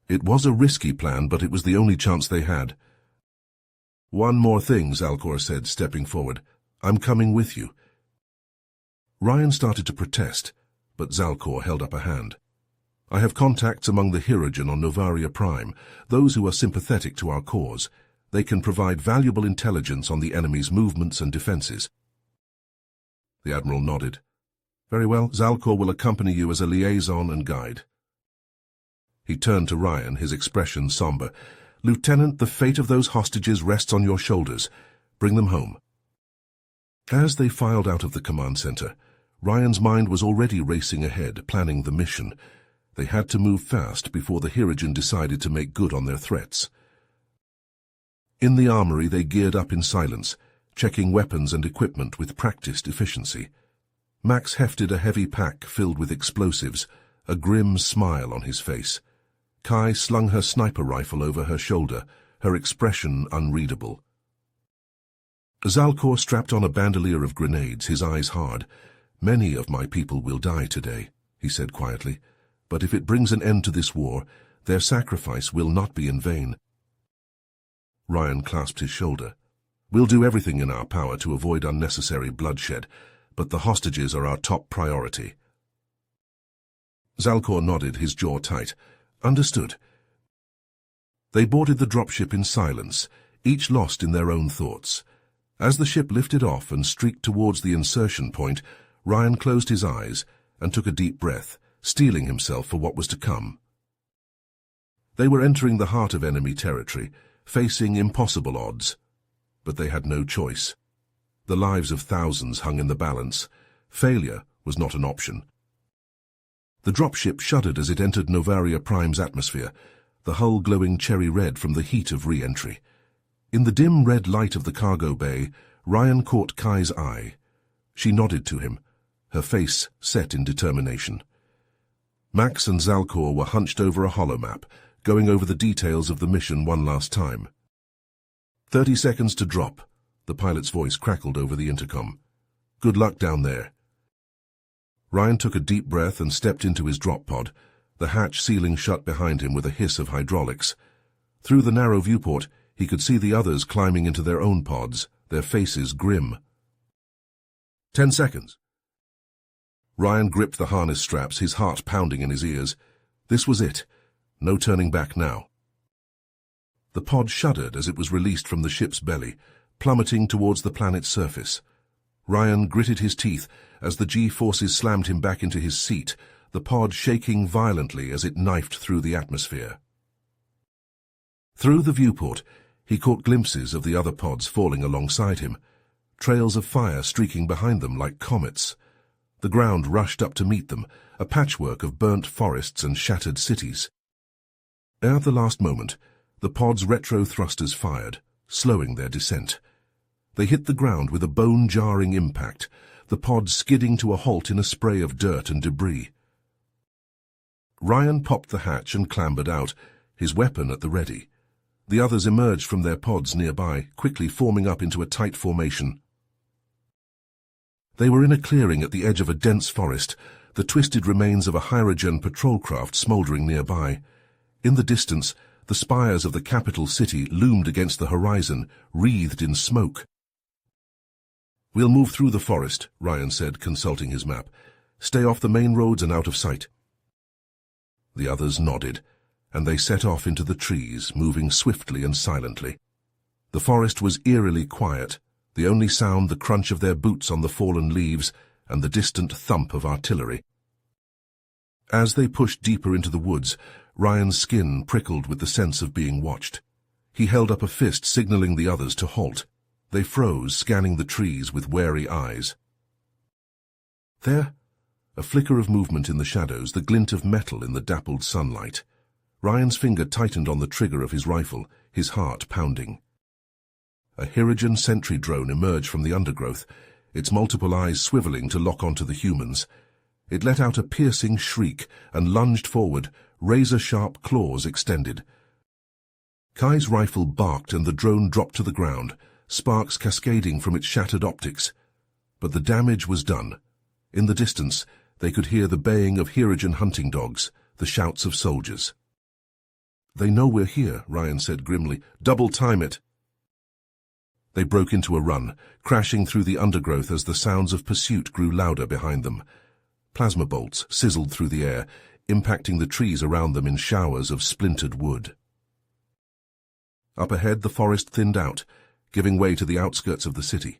It was a risky plan, but it was the only chance they had. One more thing, Zalcor said, stepping forward. I'm coming with you. Ryan started to protest, but Zalcor held up a hand. I have contacts among the Hirogen on Novaria Prime, those who are sympathetic to our cause. They can provide valuable intelligence on the enemy's movements and defenses. The Admiral nodded. Very well, Zalcor will accompany you as a liaison and guide. He turned to Ryan, his expression somber. Lieutenant, the fate of those hostages rests on your shoulders. Bring them home. As they filed out of the command center, Ryan's mind was already racing ahead, planning the mission. They had to move fast before the Hirogen decided to make good on their threats. In the armory, they geared up in silence, checking weapons and equipment with practiced efficiency. Max hefted a heavy pack filled with explosives, a grim smile on his face. Kai slung her sniper rifle over her shoulder, her expression unreadable. Zalcor strapped on a bandolier of grenades, his eyes hard. Many of my people will die today, he said quietly, but if it brings an end to this war, their sacrifice will not be in vain. Ryan clasped his shoulder. We'll do everything in our power to avoid unnecessary bloodshed, but the hostages are our top priority. Zalcor nodded, his jaw tight. Understood. They boarded the dropship in silence, each lost in their own thoughts. As the ship lifted off and streaked towards the insertion point, Ryan closed his eyes and took a deep breath, steeling himself for what was to come. They were entering the heart of enemy territory, facing impossible odds. But they had no choice. The lives of thousands hung in the balance. Failure was not an option. The dropship shuddered as it entered Novaria Prime's atmosphere, the hull glowing cherry red from the heat of re-entry. In the dim red light of the cargo bay, Ryan caught Kai's eye. She nodded to him, her face set in determination. Max and Zalcor were hunched over a holomap, going over the details of the mission one last time. 30 seconds to drop, the pilot's voice crackled over the intercom. Good luck down there. Ryan took a deep breath and stepped into his drop pod, the hatch sealing shut behind him with a hiss of hydraulics. Through the narrow viewport, he could see the others climbing into their own pods, their faces grim. 10 seconds. Ryan gripped the harness straps, his heart pounding in his ears. This was it. No turning back now. The pod shuddered as it was released from the ship's belly, plummeting towards the planet's surface. Ryan gritted his teeth as the G-forces slammed him back into his seat, the pod shaking violently as it knifed through the atmosphere. Through the viewport, he caught glimpses of the other pods falling alongside him, trails of fire streaking behind them like comets. The ground rushed up to meet them, a patchwork of burnt forests and shattered cities. At the last moment, the pod's retro thrusters fired, slowing their descent. They hit the ground with a bone-jarring impact, the pod skidding to a halt in a spray of dirt and debris. Ryan popped the hatch and clambered out, his weapon at the ready. The others emerged from their pods nearby, quickly forming up into a tight formation. They were in a clearing at the edge of a dense forest, the twisted remains of a hydrogen patrol craft smouldering nearby. In the distance, the spires of the capital city loomed against the horizon, wreathed in smoke. We'll move through the forest, Ryan said, consulting his map. Stay off the main roads and out of sight. The others nodded, and they set off into the trees, moving swiftly and silently. The forest was eerily quiet, the only sound the crunch of their boots on the fallen leaves and the distant thump of artillery. As they pushed deeper into the woods, Ryan's skin prickled with the sense of being watched. He held up a fist, signaling the others to halt. They froze, scanning the trees with wary eyes. There, a flicker of movement in the shadows, the glint of metal in the dappled sunlight. Ryan's finger tightened on the trigger of his rifle, his heart pounding. A Hirogen sentry drone emerged from the undergrowth, its multiple eyes swiveling to lock onto the humans. It let out a piercing shriek and lunged forward, razor-sharp claws extended. Kai's rifle barked and the drone dropped to the ground, sparks cascading from its shattered optics. But the damage was done. In the distance, they could hear the baying of Hirogen hunting dogs, the shouts of soldiers. They know we're here, Ryan said grimly. Double time it. They broke into a run, crashing through the undergrowth as the sounds of pursuit grew louder behind them. Plasma bolts sizzled through the air, impacting the trees around them in showers of splintered wood. Up ahead, the forest thinned out, giving way to the outskirts of the city.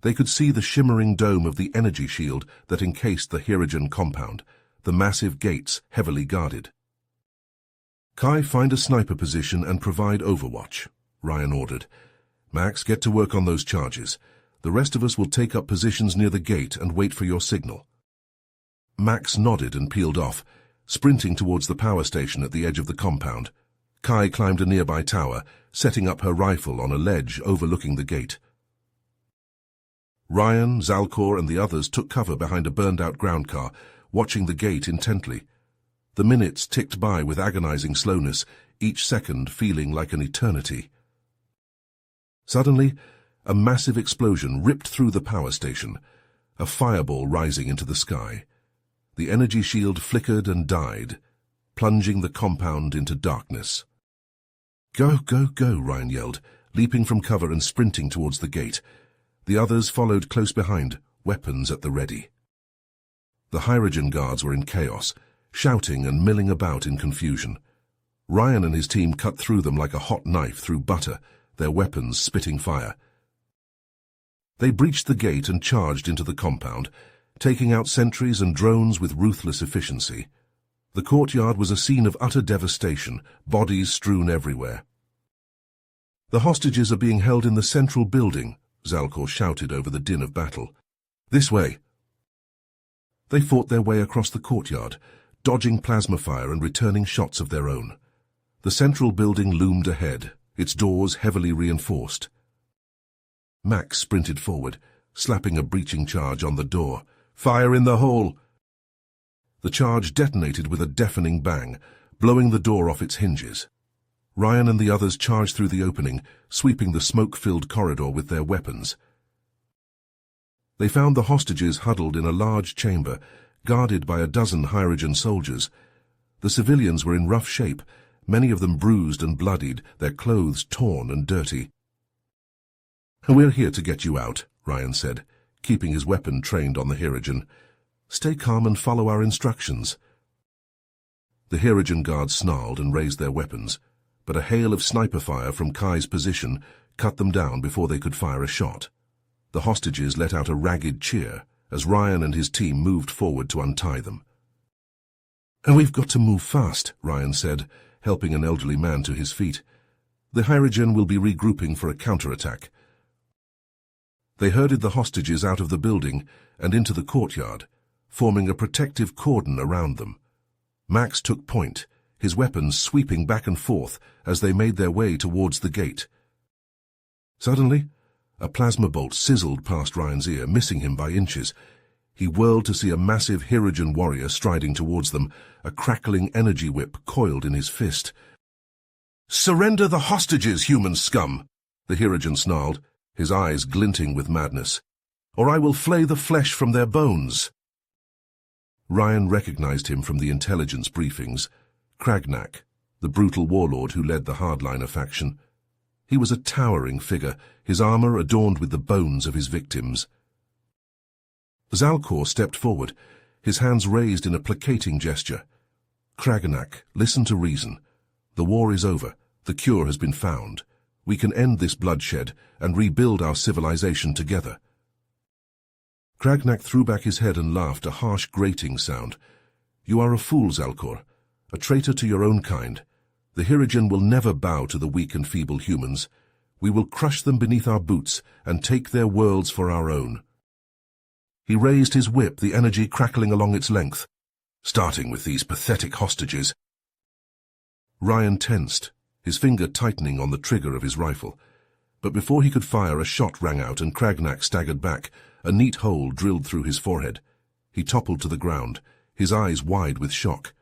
They could see the shimmering dome of the energy shield that encased the Hirogen compound, the massive gates heavily guarded. Kai, find a sniper position and provide overwatch, Ryan ordered. Max, get to work on those charges. The rest of us will take up positions near the gate and wait for your signal. Max nodded and peeled off, sprinting towards the power station at the edge of the compound. Kai climbed a nearby tower, setting up her rifle on a ledge overlooking the gate. Ryan, Zalcor, and the others took cover behind a burned-out ground car, watching the gate intently. The minutes ticked by with agonizing slowness, each second feeling like an eternity. Suddenly, a massive explosion ripped through the power station, a fireball rising into the sky. The energy shield flickered and died, plunging the compound into darkness. Go, go, go, Ryan yelled, leaping from cover and sprinting towards the gate. The others followed close behind, weapons at the ready. The Hirogen guards were in chaos, shouting and milling about in confusion. Ryan and his team cut through them like a hot knife through butter, their weapons spitting fire. They breached the gate and charged into the compound, taking out sentries and drones with ruthless efficiency. The courtyard was a scene of utter devastation, bodies strewn everywhere. The hostages are being held in the central building, Zalcor shouted over the din of battle. This way. They fought their way across the courtyard, dodging plasma fire and returning shots of their own. The central building loomed ahead, its doors heavily reinforced. Max sprinted forward, slapping a breaching charge on the door. "Fire in the hole!" The charge detonated with a deafening bang, blowing the door off its hinges. Ryan and the others charged through the opening, sweeping the smoke-filled corridor with their weapons. They found the hostages huddled in a large chamber, guarded by a dozen Hirogen soldiers. The civilians were in rough shape, many of them bruised and bloodied, their clothes torn and dirty. "We're here to get you out," Ryan said, keeping his weapon trained on the Hirogen. "Stay calm and follow our instructions." The Hirogen guards snarled and raised their weapons, but a hail of sniper fire from Kai's position cut them down before they could fire a shot. The hostages let out a ragged cheer as Ryan and his team moved forward to untie them. "And we've got to move fast," Ryan said, helping an elderly man to his feet. "The Hirogen will be regrouping for a counterattack." They herded the hostages out of the building and into the courtyard, forming a protective cordon around them. Max took point, his weapons sweeping back and forth as they made their way towards the gate. Suddenly, a plasma bolt sizzled past Ryan's ear, missing him by inches. He whirled to see a massive Hirogen warrior striding towards them, a crackling energy whip coiled in his fist. "Surrender the hostages, human scum!" the Hirogen snarled, his eyes glinting with madness. "Or I will flay the flesh from their bones." Ryan recognized him from the intelligence briefings. Kragnak, the brutal warlord who led the hardliner faction. He was a towering figure, his armor adorned with the bones of his victims. Zalcor stepped forward, his hands raised in a placating gesture. "Kragnak, listen to reason. The war is over. The cure has been found. We can end this bloodshed and rebuild our civilization together." Kragnak threw back his head and laughed, a harsh grating sound. "You are a fool, Zalcor, a traitor to your own kind. The Hirogen will never bow to the weak and feeble humans. We will crush them beneath our boots and take their worlds for our own." He raised his whip, the energy crackling along its length. "Starting with these pathetic hostages." Ryan tensed, his finger tightening on the trigger of his rifle. But before he could fire, a shot rang out and Kragnak staggered back, a neat hole drilled through his forehead. He toppled to the ground, his eyes wide with shock.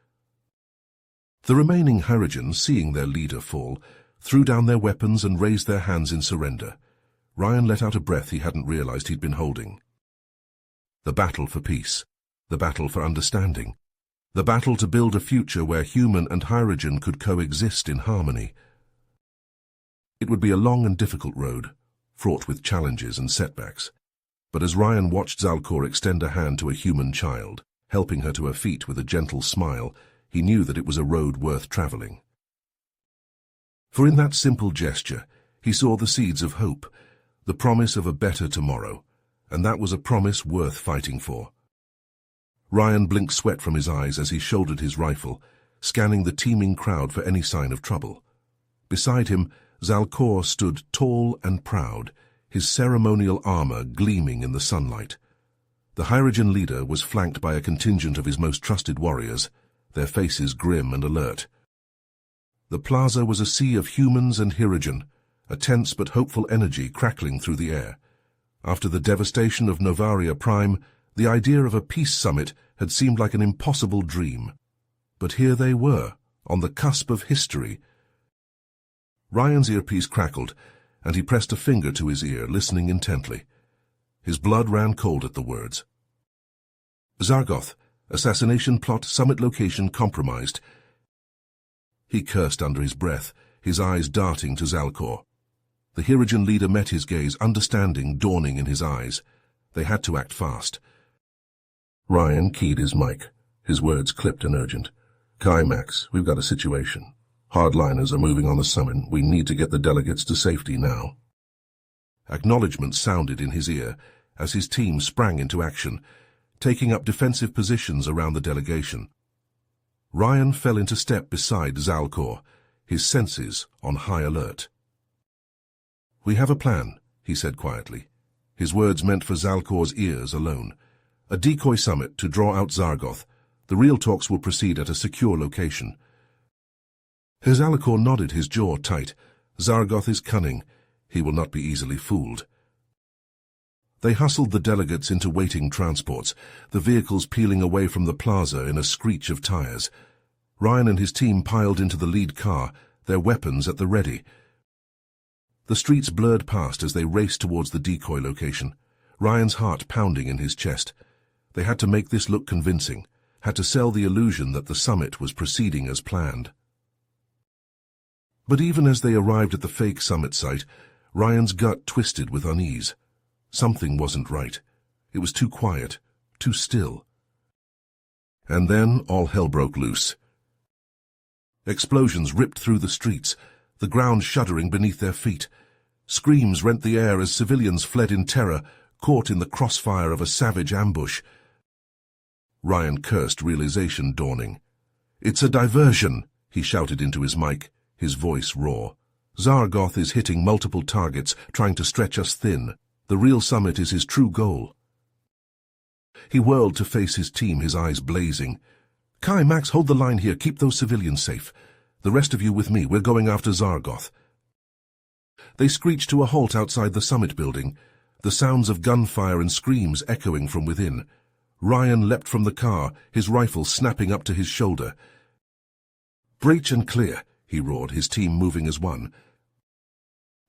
The remaining Hirogen, seeing their leader fall, threw down their weapons and raised their hands in surrender. Ryan let out a breath he hadn't realized he'd been holding. The battle for peace, the battle for understanding, the battle to build a future where human and Hirogen could coexist in harmony. It would be a long and difficult road, fraught with challenges and setbacks. But as Ryan watched Zalcor extend a hand to a human child, helping her to her feet with a gentle smile, he knew that it was a road worth traveling. For in that simple gesture, he saw the seeds of hope, the promise of a better tomorrow, and that was a promise worth fighting for. Ryan blinked sweat from his eyes as he shouldered his rifle, scanning the teeming crowd for any sign of trouble. Beside him, Zalcor stood tall and proud, his ceremonial armor gleaming in the sunlight. The Hirogen leader was flanked by a contingent of his most trusted warriors, their faces grim and alert. The plaza was a sea of humans and Hirogen, a tense but hopeful energy crackling through the air. After the devastation of Novaria Prime, the idea of a peace summit had seemed like an impossible dream. But here they were, on the cusp of history. Ryan's earpiece crackled, and he pressed a finger to his ear, listening intently. His blood ran cold at the words. "Zargoth, assassination plot, summit location compromised." He cursed under his breath, his eyes darting to Zalcor. The Hirogen leader met his gaze, understanding dawning in his eyes. They had to act fast. Ryan keyed his mic, his words clipped and urgent. "Kai, Max, we've got a situation. Hardliners are moving on the summit. We need to get the delegates to safety now." Acknowledgement sounded in his ear as his team sprang into action, taking up defensive positions around the delegation. Ryan fell into step beside Zalcor, his senses on high alert. "We have a plan," he said quietly, his words meant for Zalcor's ears alone. A decoy summit to draw out Zargoth. The real talks will proceed at a secure location. As Alakor nodded, his jaw tight. Zargoth is cunning. He will not be easily fooled. They hustled the delegates into waiting transports, the vehicles peeling away from the plaza in a screech of tires. Ryan and his team piled into the lead car, their weapons at the ready. The streets blurred past as they raced towards the decoy location, Ryan's heart pounding in his chest. They had to make this look convincing, had to sell the illusion that the summit was proceeding as planned. But even as they arrived at the fake summit site, Ryan's gut twisted with unease. Something wasn't right. It was too quiet, too still. And then all hell broke loose. Explosions ripped through the streets, the ground shuddering beneath their feet. Screams rent the air as civilians fled in terror, caught in the crossfire of a savage ambush. Ryan cursed, realization dawning. "It's a diversion," he shouted into his mic, his voice raw. "Zargoth is hitting multiple targets, trying to stretch us thin. The real summit is his true goal." He whirled to face his team, his eyes blazing. "Kai, Max, hold the line here. Keep those civilians safe. The rest of you with me. We're going after Zargoth." They screeched to a halt outside the summit building, the sounds of gunfire and screams echoing from within. Ryan leapt from the car, his rifle snapping up to his shoulder. "Breach and clear," he roared, his team moving as one.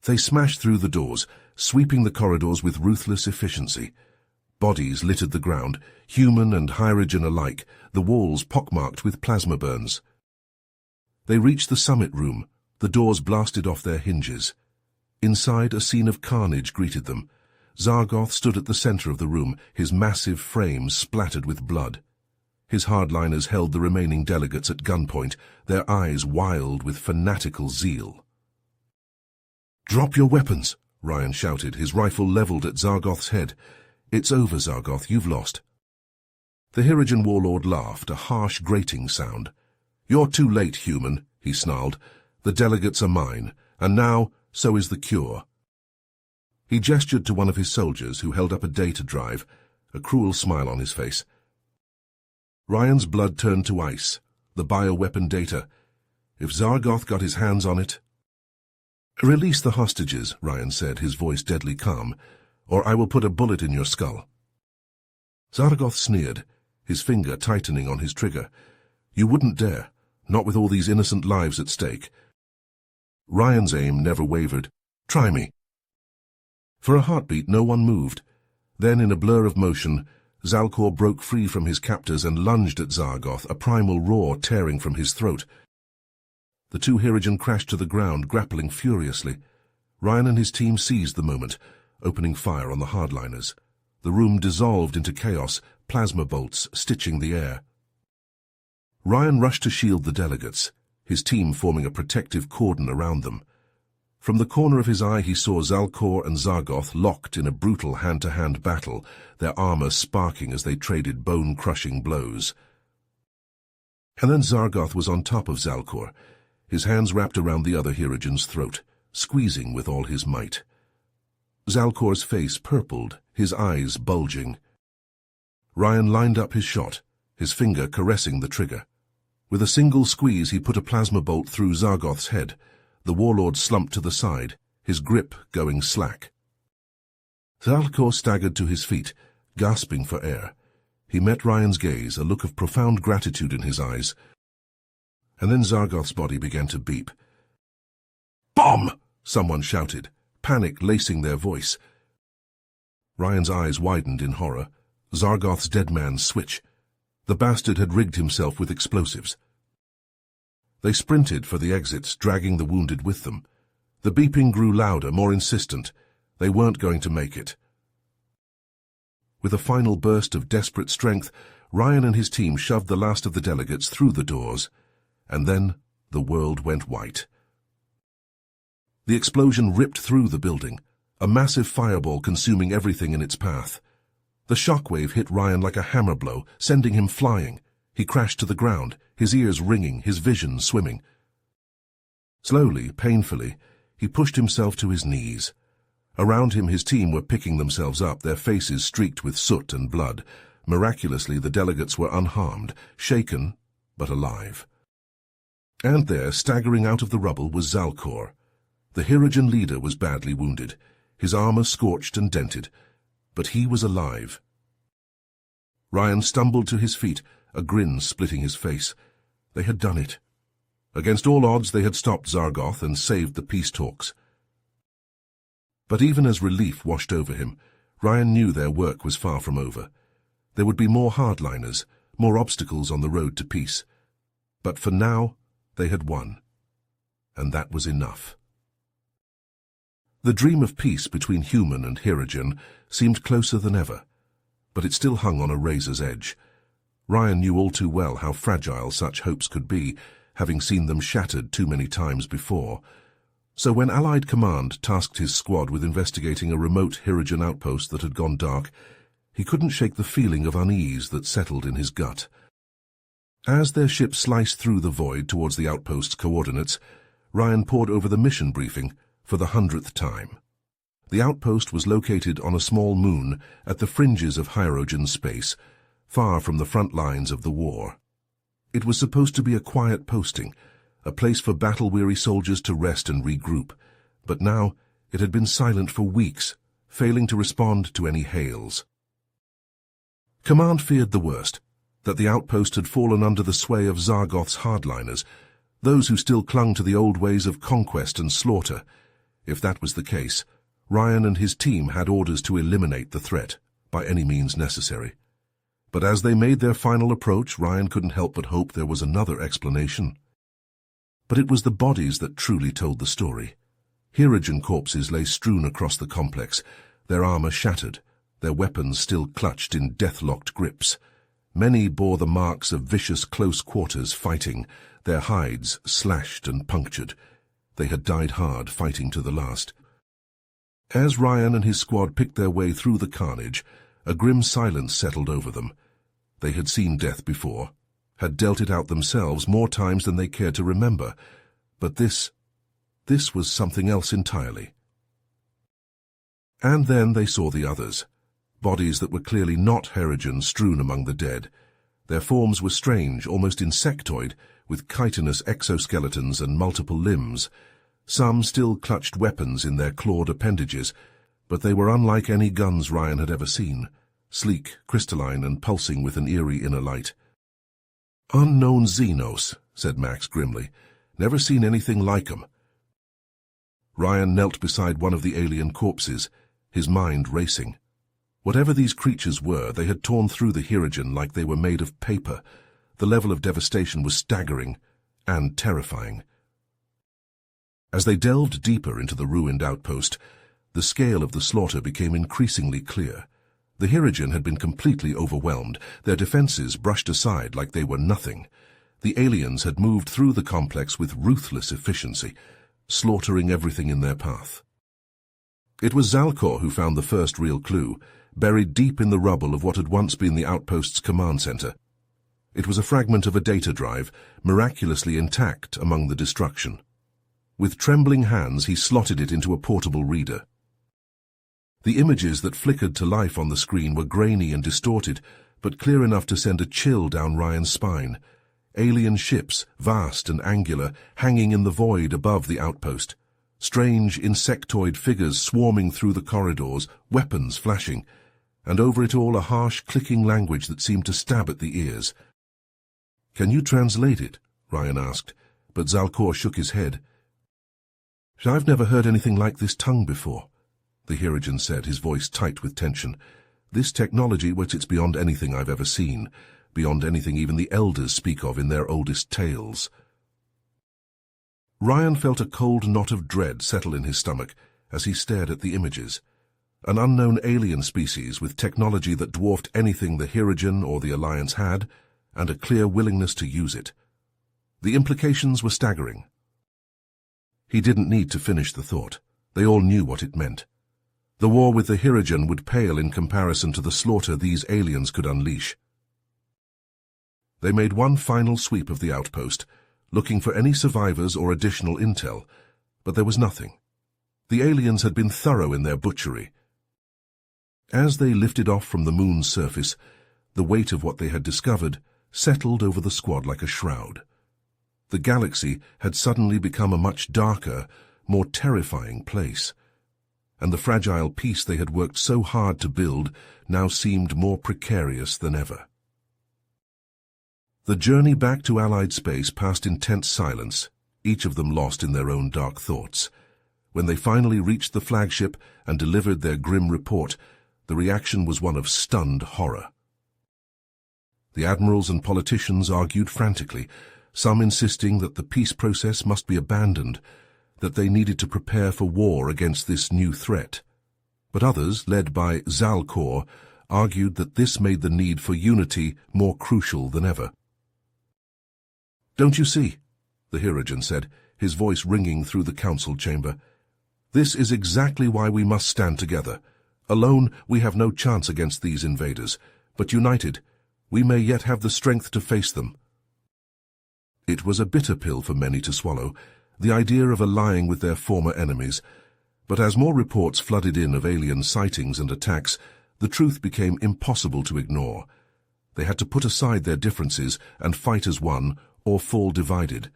They smashed through the doors, sweeping the corridors with ruthless efficiency. Bodies littered the ground, human and Hirogen alike, the walls pockmarked with plasma burns. They reached the summit room, the doors blasted off their hinges. Inside, a scene of carnage greeted them. Zargoth stood at the center of the room, his massive frame splattered with blood. His hardliners held the remaining delegates at gunpoint, their eyes wild with fanatical zeal. "Drop your weapons," Ryan shouted, his rifle leveled at Zargoth's head. "It's over, Zargoth, you've lost." The Hirogen warlord laughed, a harsh, grating sound. "You're too late, human," he snarled. "The delegates are mine, and now so is the cure." He gestured to one of his soldiers who held up a data drive, a cruel smile on his face. Ryan's blood turned to ice, the bioweapon data. If Zargoth got his hands on it... "Release the hostages," Ryan said, his voice deadly calm, "or I will put a bullet in your skull." Zargoth sneered, his finger tightening on his trigger. "You wouldn't dare, not with all these innocent lives at stake." Ryan's aim never wavered. "Try me." For a heartbeat, no one moved. Then, in a blur of motion, Zalcor broke free from his captors and lunged at Zargoth, a primal roar tearing from his throat. The two Hirogen crashed to the ground, grappling furiously. Ryan and his team seized the moment, opening fire on the hardliners. The room dissolved into chaos, plasma bolts stitching the air. Ryan rushed to shield the delegates, his team forming a protective cordon around them. From the corner of his eye he saw Zalcor and Zargoth locked in a brutal hand-to-hand battle, their armor sparking as they traded bone-crushing blows. And then Zargoth was on top of Zalcor, his hands wrapped around the other Hirogen's throat, squeezing with all his might. Zalcor's face purpled, his eyes bulging. Ryan lined up his shot, his finger caressing the trigger. With a single squeeze he put a plasma bolt through Zargoth's head. The warlord slumped to the side, his grip going slack. Zalcor staggered to his feet, gasping for air. He met Ryan's gaze, a look of profound gratitude in his eyes. And then Zargoth's body began to beep. "Bomb!" someone shouted, panic lacing their voice. Ryan's eyes widened in horror. Zargoth's dead man's switch. The bastard had rigged himself with explosives. They sprinted for the exits, dragging the wounded with them. The beeping grew louder, more insistent. They weren't going to make it. With a final burst of desperate strength, Ryan and his team shoved the last of the delegates through the doors. And then the world went white. The explosion ripped through the building, a massive fireball consuming everything in its path. The shockwave hit Ryan like a hammer blow, sending him flying. He crashed to the ground, his ears ringing, his vision swimming. Slowly, painfully, he pushed himself to his knees. Around him his team were picking themselves up, their faces streaked with soot and blood. Miraculously, the delegates were unharmed, shaken, but alive. And there, staggering out of the rubble, was Zalcor. The Hirogen leader was badly wounded, his armor scorched and dented, but he was alive. Ryan stumbled to his feet, a grin splitting his face. They had done it. Against all odds, they had stopped Zargoth and saved the peace talks. But even as relief washed over him, Ryan knew their work was far from over. There would be more hardliners, more obstacles on the road to peace. But for now, they had won. And that was enough. The dream of peace between human and Hirogen seemed closer than ever, but it still hung on a razor's edge. Ryan knew all too well how fragile such hopes could be, having seen them shattered too many times before. So when Allied Command tasked his squad with investigating a remote Hirogen outpost that had gone dark, he couldn't shake the feeling of unease that settled in his gut. As their ship sliced through the void towards the outpost's coordinates, Ryan pored over the mission briefing for the 100th time. The outpost was located on a small moon at the fringes of Hirogen space, far from the front lines of the war. It was supposed to be a quiet posting, a place for battle-weary soldiers to rest and regroup, but now it had been silent for weeks, failing to respond to any hails. Command feared the worst, that the outpost had fallen under the sway of Zargoth's hardliners, those who still clung to the old ways of conquest and slaughter. If that was the case, Ryan and his team had orders to eliminate the threat, by any means necessary. But as they made their final approach, Ryan couldn't help but hope there was another explanation. But it was the bodies that truly told the story. Hirogen corpses lay strewn across the complex, their armor shattered, their weapons still clutched in death-locked grips. Many bore the marks of vicious close quarters fighting, their hides slashed and punctured. They had died hard, fighting to the last. As Ryan and his squad picked their way through the carnage, a grim silence settled over them. They had seen death before, had dealt it out themselves more times than they cared to remember, but this was something else entirely. And then they saw the others, bodies that were clearly not Hirogen strewn among the dead. Their forms were strange, almost insectoid, with chitinous exoskeletons and multiple limbs. Some still clutched weapons in their clawed appendages, but they were unlike any guns Ryan had ever seen, sleek, crystalline, and pulsing with an eerie inner light. "Unknown Xenos," said Max grimly. "Never seen anything like 'em." Ryan knelt beside one of the alien corpses, his mind racing. Whatever these creatures were, they had torn through the Hirogen like they were made of paper. The level of devastation was staggering and terrifying. As they delved deeper into the ruined outpost, the scale of the slaughter became increasingly clear. The Hirogen had been completely overwhelmed, their defenses brushed aside like they were nothing. The aliens had moved through the complex with ruthless efficiency, slaughtering everything in their path. It was Zalcor who found the first real clue, buried deep in the rubble of what had once been the outpost's command center. It was a fragment of a data drive, miraculously intact among the destruction. With trembling hands, he slotted it into a portable reader. The images that flickered to life on the screen were grainy and distorted, but clear enough to send a chill down Ryan's spine. Alien ships, vast and angular, hanging in the void above the outpost. Strange insectoid figures swarming through the corridors, weapons flashing, and over it all a harsh, clicking language that seemed to stab at the ears. "Can you translate it?" Ryan asked, but Zalcor shook his head. "I've never heard anything like this tongue before," the Hirogen said, his voice tight with tension. "This technology, it's beyond anything I've ever seen, beyond anything even the elders speak of in their oldest tales." Ryan felt a cold knot of dread settle in his stomach as he stared at the images. An unknown alien species with technology that dwarfed anything the Hirogen or the Alliance had, and a clear willingness to use it. The implications were staggering. He didn't need to finish the thought. They all knew what it meant. The war with the Hirogen would pale in comparison to the slaughter these aliens could unleash. They made one final sweep of the outpost, looking for any survivors or additional intel, but there was nothing. The aliens had been thorough in their butchery. As they lifted off from the moon's surface, The weight of what they had discovered settled over the squad like a shroud. The galaxy had suddenly become a much darker, more terrifying place, and the fragile peace they had worked so hard to build now seemed more precarious than ever. The journey back to Allied space passed in tense silence, each of them lost in their own dark thoughts. When they finally reached the flagship and delivered their grim report, the reaction was one of stunned horror. The admirals and politicians argued frantically, some insisting that the peace process must be abandoned, that they needed to prepare for war against this new threat. But others, led by Zalcor, argued that this made the need for unity more crucial than ever. "Don't you see?" the Hirogen said, his voice ringing through the council chamber. "This is exactly why we must stand together. Alone, we have no chance against these invaders, but united, we may yet have the strength to face them." It was a bitter pill for many to swallow, the idea of allying with their former enemies, but as more reports flooded in of alien sightings and attacks, the truth became impossible to ignore. They had to put aside their differences and fight as one, or fall divided.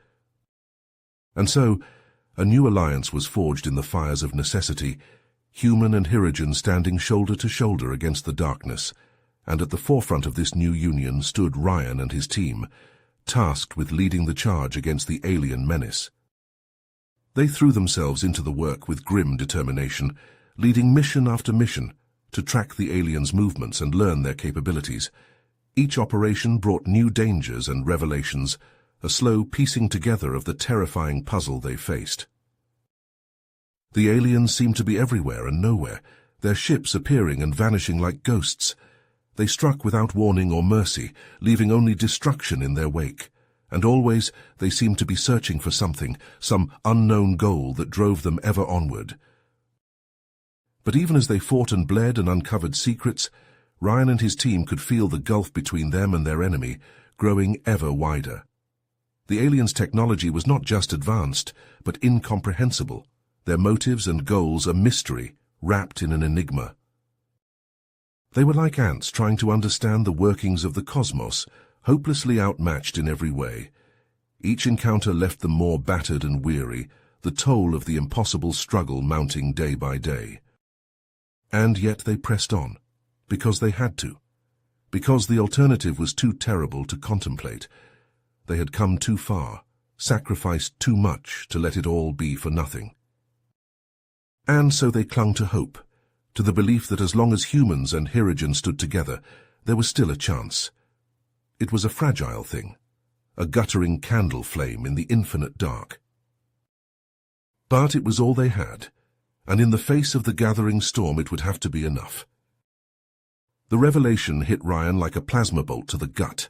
And so, a new alliance was forged in the fires of necessity, human and Hirogen standing shoulder to shoulder against the darkness, and at the forefront of this new union stood Ryan and his team, tasked with leading the charge against the alien menace. They threw themselves into the work with grim determination, leading mission after mission to track the aliens' movements and learn their capabilities. Each operation brought new dangers and revelations, a slow piecing together of the terrifying puzzle they faced. The aliens seemed to be everywhere and nowhere, their ships appearing and vanishing like ghosts. They struck without warning or mercy, leaving only destruction in their wake, and always they seemed to be searching for something, some unknown goal that drove them ever onward. But even as they fought and bled and uncovered secrets, Ryan and his team could feel the gulf between them and their enemy growing ever wider. The aliens' technology was not just advanced, but incomprehensible, their motives and goals a mystery, wrapped in an enigma. They were like ants trying to understand the workings of the cosmos, hopelessly outmatched in every way. Each encounter left them more battered and weary, the toll of the impossible struggle mounting day by day. And yet they pressed on, because they had to, because the alternative was too terrible to contemplate. They had come too far, sacrificed too much to let it all be for nothing. And so they clung to hope, to the belief that as long as humans and Hirogen stood together, there was still a chance. It was a fragile thing, a guttering candle flame in the infinite dark. But it was all they had, and in the face of the gathering storm it would have to be enough. The revelation hit Ryan like a plasma bolt to the gut.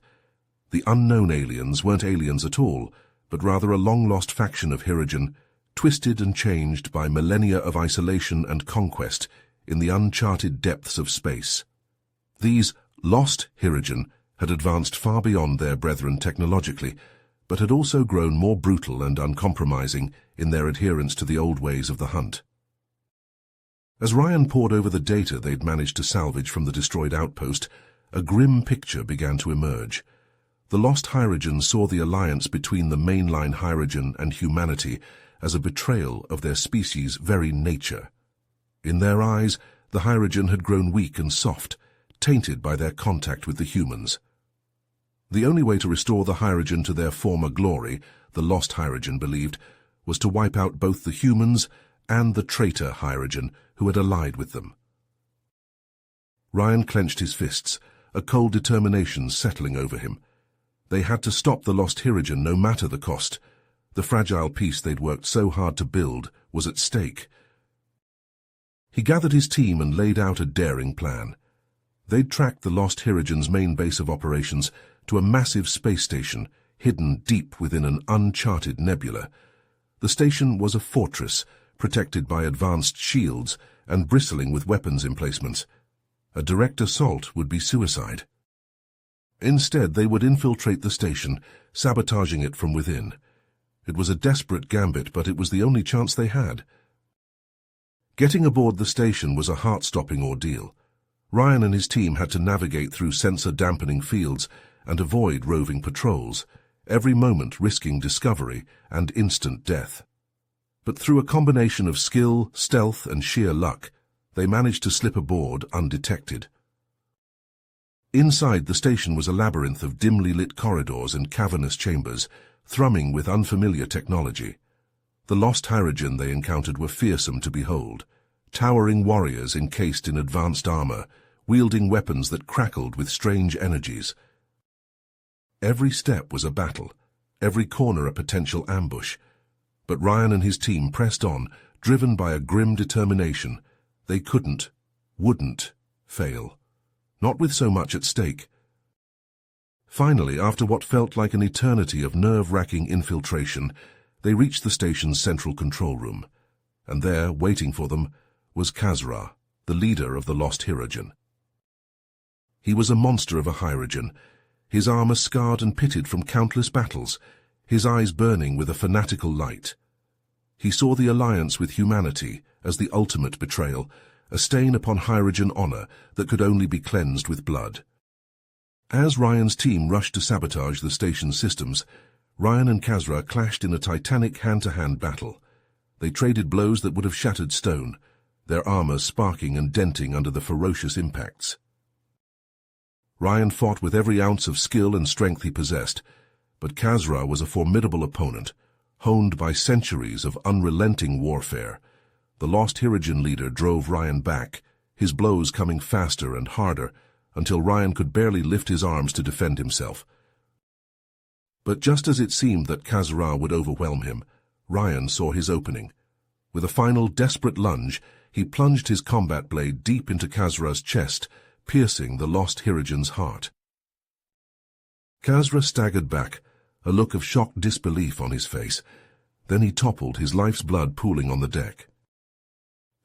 The unknown aliens weren't aliens at all, but rather a long-lost faction of Hirogen, twisted and changed by millennia of isolation and conquest in the uncharted depths of space. These lost Hirogen had advanced far beyond their brethren technologically, but had also grown more brutal and uncompromising in their adherence to the old ways of the hunt. As Ryan pored over the data they'd managed to salvage from the destroyed outpost, a grim picture began to emerge. The lost Hirogen saw the alliance between the mainline Hirogen and humanity as a betrayal of their species' very nature. In their eyes, the Hirogen had grown weak and soft, tainted by their contact with the humans. The only way to restore the Hirogen to their former glory, the lost Hirogen believed, was to wipe out both the humans and the traitor Hirogen who had allied with them. Ryan clenched his fists, a cold determination settling over him. They had to stop the lost Hirogen no matter the cost. The fragile peace they'd worked so hard to build was at stake. He gathered his team and laid out a daring plan. They'd tracked the lost Hirogen's main base of operations to a massive space station hidden deep within an uncharted nebula. The station was a fortress, protected by advanced shields and bristling with weapons emplacements. A direct assault would be suicide. Instead, they would infiltrate the station, sabotaging it from within. It was a desperate gambit, but it was the only chance they had. Getting aboard the station was a heart-stopping ordeal. Ryan and his team had to navigate through sensor-dampening fields and avoid roving patrols, every moment risking discovery and instant death. But through a combination of skill, stealth, and sheer luck, they managed to slip aboard undetected. Inside the station was a labyrinth of dimly lit corridors and cavernous chambers, thrumming with unfamiliar technology. The lost Hirogen they encountered were fearsome to behold, towering warriors encased in advanced armor, wielding weapons that crackled with strange energies. Every step was a battle, every corner a potential ambush. But Ryan and his team pressed on, driven by a grim determination. They wouldn't fail. Not with so much at stake. Finally, after what felt like an eternity of nerve-wracking infiltration, they reached the station's central control room. And there, waiting for them, was Khazra, the leader of the lost Hirogen. He was a monster of a Hirogen, his armor scarred and pitted from countless battles, his eyes burning with a fanatical light. He saw the alliance with humanity as the ultimate betrayal, a stain upon Hirogen honor that could only be cleansed with blood. As Ryan's team rushed to sabotage the station's systems, Ryan and Khazra clashed in a titanic hand-to-hand battle. They traded blows that would have shattered stone, their armor sparking and denting under the ferocious impacts. Ryan fought with every ounce of skill and strength he possessed, but Khazra was a formidable opponent, honed by centuries of unrelenting warfare. The lost Hirogen leader drove Ryan back, his blows coming faster and harder, until Ryan could barely lift his arms to defend himself. But just as it seemed that Khazra would overwhelm him, Ryan saw his opening. With a final desperate lunge, he plunged his combat blade deep into Khazra's chest, piercing the lost Hirogen's heart. Khazra staggered back, a look of shocked disbelief on his face. Then he toppled, his life's blood pooling on the deck.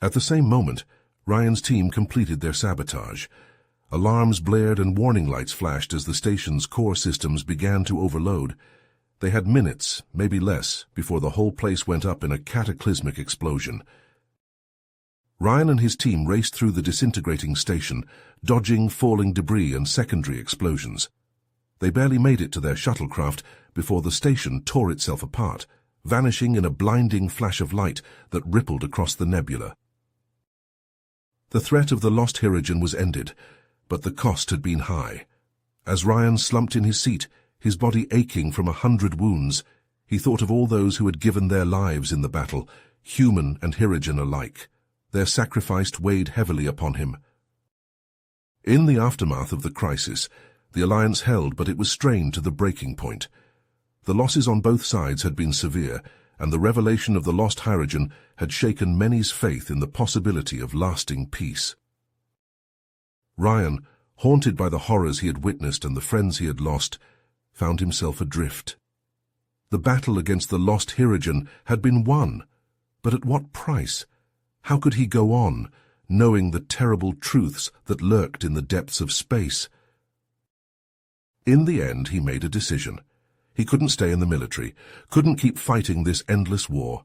At the same moment, Ryan's team completed their sabotage. Alarms blared and warning lights flashed as the station's core systems began to overload. They had minutes, maybe less, before the whole place went up in a cataclysmic explosion. Ryan and his team raced through the disintegrating station, dodging falling debris and secondary explosions. They barely made it to their shuttlecraft before the station tore itself apart, vanishing in a blinding flash of light that rippled across the nebula. The threat of the lost Hirogen was ended, but the cost had been high. As Ryan slumped in his seat, his body aching from 100 wounds, he thought of all those who had given their lives in the battle, human and Hirogen alike. Their sacrifice weighed heavily upon him. In the aftermath of the crisis, the alliance held, but it was strained to the breaking point. The losses on both sides had been severe, and the revelation of the lost Hirogen had shaken many's faith in the possibility of lasting peace. Ryan, haunted by the horrors he had witnessed and the friends he had lost, found himself adrift. The battle against the lost Hirogen had been won, but at what price? How could he go on, knowing the terrible truths that lurked in the depths of space? In the end, he made a decision. He couldn't stay in the military, couldn't keep fighting this endless war.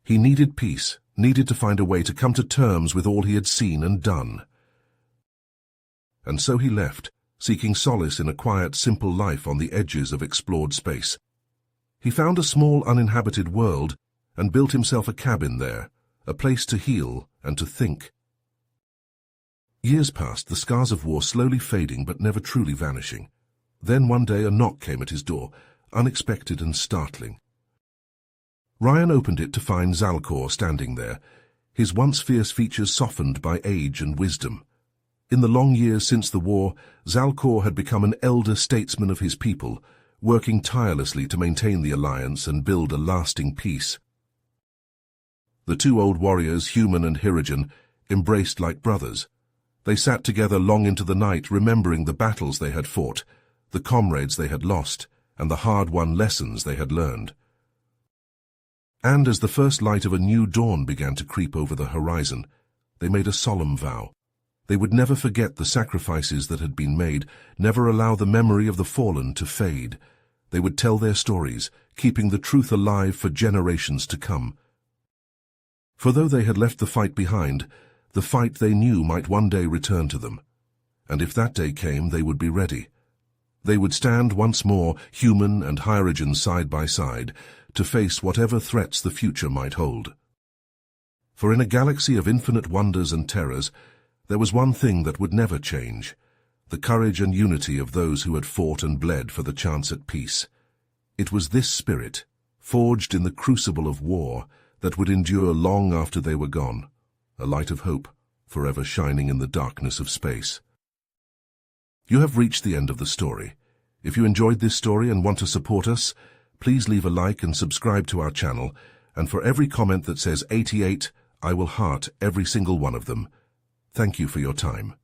He needed peace, needed to find a way to come to terms with all he had seen and done. And so he left, seeking solace in a quiet, simple life on the edges of explored space. He found a small, uninhabited world and built himself a cabin there, a place to heal and to think. Years passed, the scars of war slowly fading but never truly vanishing. Then one day a knock came at his door, unexpected and startling. Ryan opened it to find Zalcor standing there, his once fierce features softened by age and wisdom. In the long years since the war, Zalcor had become an elder statesman of his people, working tirelessly to maintain the alliance and build a lasting peace. The two old warriors, human and Hirogen, embraced like brothers. They sat together long into the night, remembering the battles they had fought, the comrades they had lost, and the hard-won lessons they had learned. And as the first light of a new dawn began to creep over the horizon, they made a solemn vow. They would never forget the sacrifices that had been made, never allow the memory of the fallen to fade. They would tell their stories, keeping the truth alive for generations to come. For though they had left the fight behind, The fight they knew might one day return to them, and if that day came, they would be ready. They would stand once more, human and hydrogen side by side, to face whatever threats the future might hold. For in a galaxy of infinite wonders and terrors, there was one thing that would never change: the courage and unity of those who had fought and bled for the chance at peace. It was this spirit, forged in the crucible of war, that would endure long after they were gone, a light of hope, forever shining in the darkness of space. You have reached the end of the story. If you enjoyed this story and want to support us, please leave a like and subscribe to our channel, and for every comment that says 88, I will heart every single one of them. Thank you for your time.